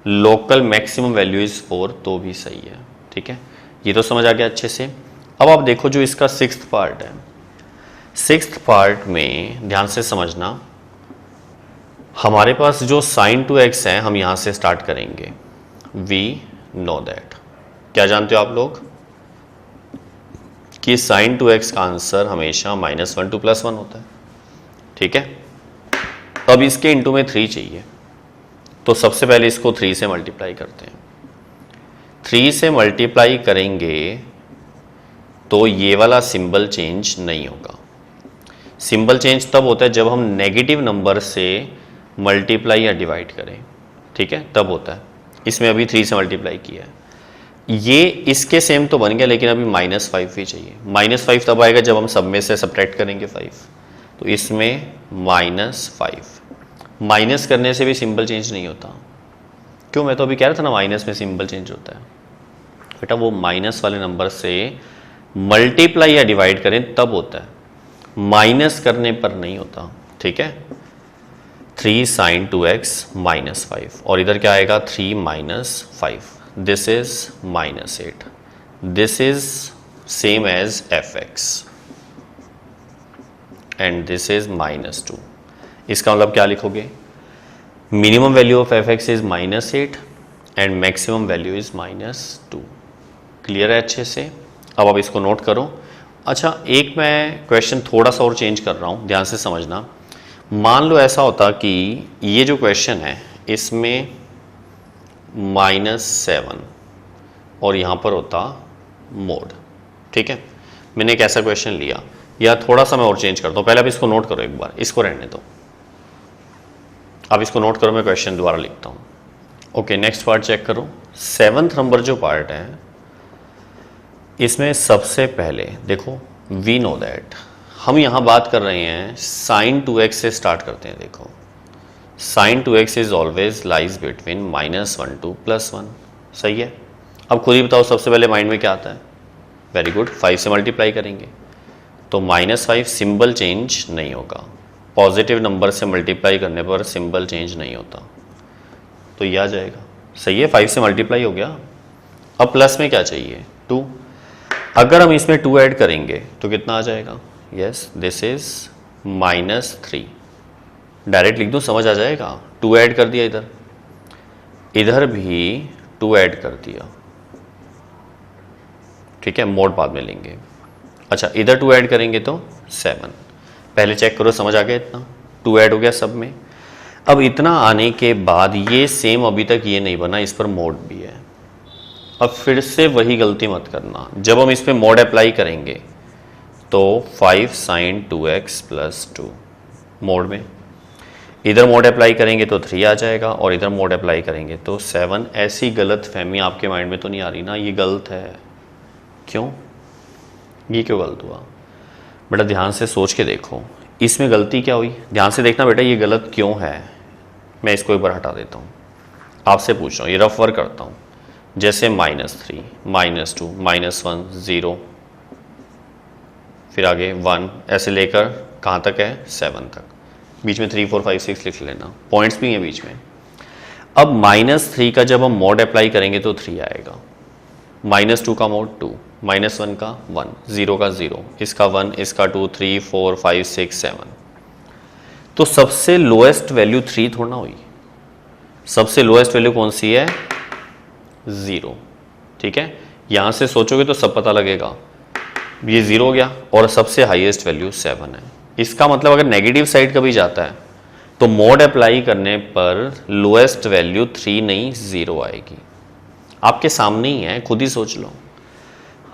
A: लोकल मैक्सिमम वैल्यू इज 4 तो भी सही है। ठीक है, ये तो समझ आ गया अच्छे से। अब आप देखो जो इसका 6th पार्ट है, 6th पार्ट में ध्यान से समझना, हमारे पास जो sin 2x है हम यहां से स्टार्ट करेंगे। वी नो दैट, क्या जानते हो आप लोग कि sin 2x का आंसर हमेशा -1 to +1 होता है। ठीक है, अब इसके इंटू में 3 चाहिए, तो सबसे पहले इसको 3 से मल्टीप्लाई करते हैं। 3 से मल्टीप्लाई करेंगे तो ये वाला सिंबल चेंज नहीं होगा। सिंबल चेंज तब होता है जब हम नेगेटिव नंबर से मल्टीप्लाई या डिवाइड करें। ठीक है, तब होता है। इसमें अभी 3 से मल्टीप्लाई किया है, ये इसके सेम तो बन गया, लेकिन अभी -5 भी चाहिए। -5 तब आएगा जब हम सब में से सब्ट्रैक्ट करेंगे 5, तो इसमें -5। माइनस करने से भी सिंबल चेंज नहीं होता। क्यों? मैं तो अभी कह रहा था ना माइनस में सिंबल चेंज होता है। बेटा वो माइनस वाले नंबर से मल्टीप्लाई या डिवाइड करें तब होता है, माइनस करने पर नहीं होता। ठीक ठीक है, 3 sin 2x माइनस 5, और इधर क्या आएगा 3 minus 5, this is minus 8, this is same as fx and this is minus 2। इसका मतलब क्या लिखोगे, minimum value of fx is minus 8 and maximum value is minus 2। Clear है अच्छे से? अब आप इसको नोट करो। अच्छा, एक मैं क्वेश्चन थोड़ा सा और चेंज कर रहा हूँ, ध्यान से समझना। मान लो ऐसा होता कि ये जो क्वेश्चन है इसमें -7 और यहाँ पर होता मोड, ठीक है। मैंने एक ऐसा क्वेश्चन लिया, या थोड़ा सा मैं और चेंज करता हूँ। पहले आप इसको नोट करो एक बार, इसको रहने दो, आप इसको नोट करो, मैं क्वेश्चन दोबारा लिखता हूँ। ओके, नेक्स्ट पार्ट चेक करो। 7th नंबर जो पार्ट है इसमें सबसे पहले देखो, वी नो दैट हम यहाँ बात कर रहे हैं sin 2x से स्टार्ट करते हैं। देखो, sin 2x is always lies between -1 to +1, सही है। अब खुद ही बताओ सबसे पहले माइंड में क्या आता है? वेरी गुड, 5 से मल्टीप्लाई करेंगे तो -5 सिंबल चेंज नहीं होगा, पॉजिटिव नंबर से मल्टीप्लाई करने पर सिंबल चेंज नहीं होता, तो ये आ जाएगा, सही है। 5 से मल्टीप्लाई हो गया। अब प्लस में क्या चाहिए? 2। अगर हम इसमें 2 ऐड करेंगे तो कितना आ जाएगा? Yes, this is -3। डायरेक्ट लिख दूं, समझ आ जाएगा। 2 ऐड कर दिया, इधर भी 2 ऐड कर दिया, ठीक है, मोड बाद में लेंगे। अच्छा, इधर 2 ऐड करेंगे तो 7। पहले चेक करो, समझ आ गया? इतना 2 ऐड हो गया सब में। अब इतना आने के बाद ये सेम अभी तक ये नहीं बना, इस पर मोड भी है। अब फिर से वही गलती मत करना, जब हम इस पर मोड अप्लाई करेंगे तो 5 sin 2x + 2 मोड में, इधर मोड अप्लाई करेंगे तो 3 आ जाएगा, और इधर मोड अप्लाई करेंगे तो 7। ऐसी गलत फहमी आपके माइंड में तो नहीं आ रही ना, ये गलत है? क्यों? ये क्यों गलत हुआ? बेटा ध्यान से सोच के देखो, इसमें गलती क्या हुई? ध्यान से देखना बेटा, ये गलत क्यों है। मैं इसको एक बार हटा देता हूँ, आपसे पूछ रहा हूँ, ये रफ वर्क करता हूँ। जैसे -3, -2, -1, 0, फिर आगे 1, ऐसे लेकर कहाँ तक है? 7 तक। बीच में 3, 4, 5, 6 लिख लेना, पॉइंट्स भी हैं बीच में। अब -3 का जब हम मोड अप्लाई करेंगे तो 3 आएगा, -2 का मोड 2, -1 का 1, 0 का 0, इसका 1, इसका 2, 3, 4, 5, 6, 7। तो सबसे लोएस्ट वैल्यू 3 थोड़ा ना हुई, सबसे लोएस्ट वैल्यू कौन सी है? 0, ठीक है। यहां से सोचोगे तो सब पता लगेगा, ये 0 हो गया, और सबसे हाईएस्ट वैल्यू 7 है। इसका मतलब अगर नेगेटिव साइड कभी जाता है तो मोड अप्लाई करने पर लोएस्ट वैल्यू 3 नहीं 0 आएगी। आपके सामने ही है, खुद ही सोच लो।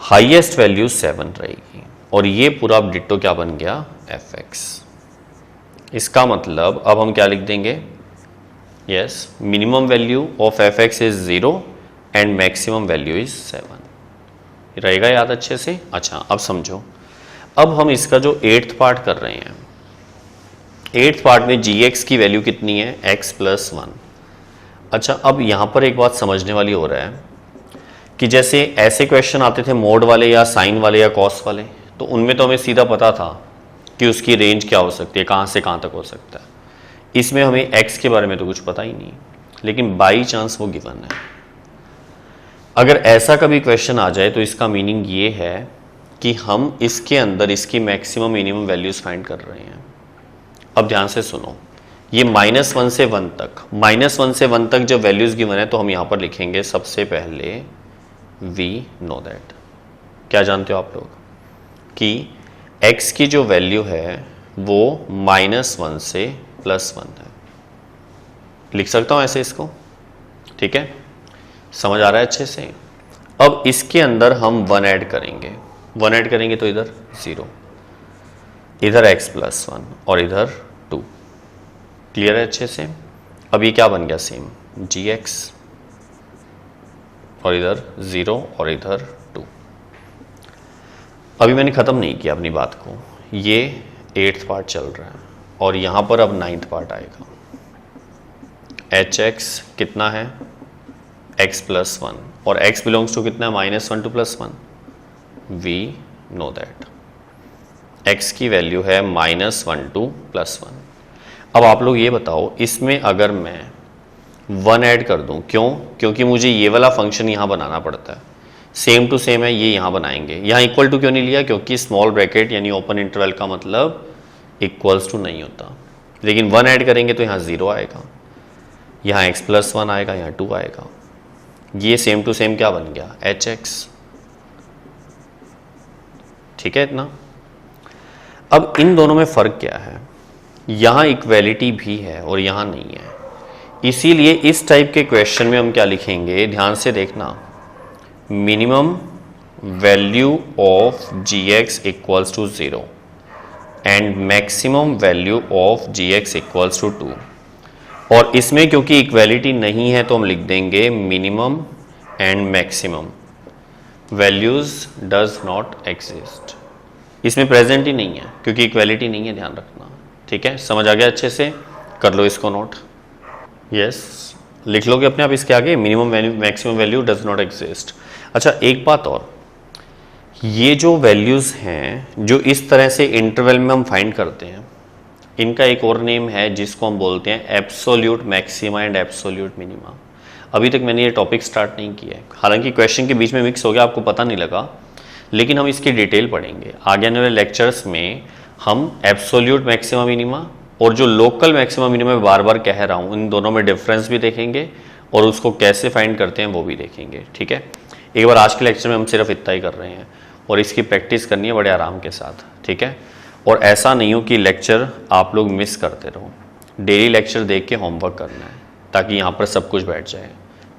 A: हाईएस्ट वैल्यू 7 रहेगी, और ये पूरा डिट्टो क्या बन गया? fx। इसका मतलब अब हम क्या लिख देंगे? Yes, minimum value of fx is 0 and maximum value is 7। रहेगा याद अच्छे से? अच्छा, अब समझो, अब हम इसका जो 8th पार्ट कर रहे हैं, 8th पार्ट में gx की वैल्यू कितनी है? x + 1। अच्छा, अब यहां पर एक बात समझने वाली हो रहा है कि जैसे ऐसे क्वेश्चन आते थे मोड वाले या साइन वाले या कॉस वाले, तो उनमें तो हमें सीधा पता था कि उसकी रेंज क्या हो सकती है, कहाँ से कहाँ तक हो सकता है। इसमें हमें x के बारे में तो कुछ पता ही नहीं, लेकिन बाई चांस वो गिवन है। अगर ऐसा कभी क्वेश्चन आ जाए तो इसका मीनिंग ये है कि हम इसके अंदर इसकी मैक्सिमम मिनिमम वैल्यूज फाइंड कर रहे हैं। अब ध्यान से सुनो, ये -1 से 1 तक, -1 से 1 तक जब वैल्यूज गिवन है तो हम यहां पर लिखेंगे सबसे पहले वी नो दैट। क्या जानते हो आप लोग कि x की जो वैल्यू है वो -1 से +1 है। लिख सकता हूं ऐसे इसको, ठीक है, समझ आ रहा है अच्छे से। अब इसके अंदर हम 1 ऐड करेंगे, 1 ऐड करेंगे तो इधर 0, इधर x + 1 और इधर 2। क्लियर है अच्छे से? अब ये क्या बन गया? सेम gx, और इधर 0 और इधर 2। अभी मैंने ख़त्म नहीं किया अपनी बात को, ये 8th पार्ट चल रहा है और यहाँ पर अब 9th पार्ट आएगा। hx कितना है? x + 1, और x बिलोंग्स टू कितना है? -1 to +1। We know that x की वैल्यू है -1 to +1। अब आप लोग ये बताओ, इसमें अगर मैं 1 ऐड कर दूं, क्यों? क्योंकि मुझे ये वाला फंक्शन यहाँ बनाना पड़ता है, सेम टू सेम है, ये यहाँ बनाएंगे। यहाँ इक्वल टू क्यों नहीं लिया? क्योंकि स्मॉल ब्रैकेट यानी ओपन इंटरवल का मतलब इक्वल्स टू नहीं होता। लेकिन 1 ऐड करेंगे तो यहाँ 0 आएगा, यहाँ x+1 आएगा, यहाँ 2 आएगा। ये सेम टू सेम क्या बन गया? hx। ठीक है इतना। अब इन दोनों में फ़र्क क्या है? यहाँ इक्वेलिटी भी है और यहाँ नहीं है, इसीलिए इस टाइप के क्वेश्चन में हम क्या लिखेंगे, ध्यान से देखना, minimum value of gx equals to 0 and maximum value of gx equals to 2। और इसमें क्योंकि इक्वेलिटी नहीं है तो हम लिख देंगे minimum and maximum values does not exist. इसमें प्रेजेंट ही नहीं है क्योंकि इक्वेलिटी नहीं है, ध्यान रखना। ठीक है, समझ आ गया? अच्छे से कर लो इसको नोट। यस, लिख लोगे अपने आप इसके आगे, minimum value maximum value does not exist. अच्छा, एक बात और, ये जो वैल्यूज़ हैं जो इस तरह से इंटरवल में हम फाइंड करते हैं, इनका एक और नेम है जिसको हम बोलते हैं absolute maxima and absolute minima. अभी तक मैंने ये टॉपिक स्टार्ट नहीं किया है, हालांकि क्वेश्चन के बीच में मिक्स हो गया, आपको पता नहीं लगा, लेकिन हम इसकी डिटेल पढ़ेंगे आगे आने वाले लेक्चर्स में। हम एब्सोल्यूट मैक्सिमा मिनिमा और जो लोकल मैक्सिमा मिनिमा बार बार कह रहा हूँ, इन दोनों में डिफरेंस भी देखेंगे और उसको कैसे फाइंड करते हैं वो भी देखेंगे। ठीक है, एक बार आज के लेक्चर में हम सिर्फ इतना ही कर रहे हैं और इसकी प्रैक्टिस करनी है बड़े आराम के साथ। ठीक है, और ऐसा नहीं हो कि लेक्चर आप लोग मिस करते रहो, डेली लेक्चर देख के होमवर्क करना है ताकि यहाँ पर सब कुछ बैठ जाए।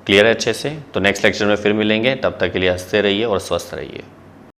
A: क्लियर है अच्छे से? तो नेक्स्ट लेक्चर में फिर मिलेंगे, तब तक के लिए हंसते रहिए और स्वस्थ रहिए।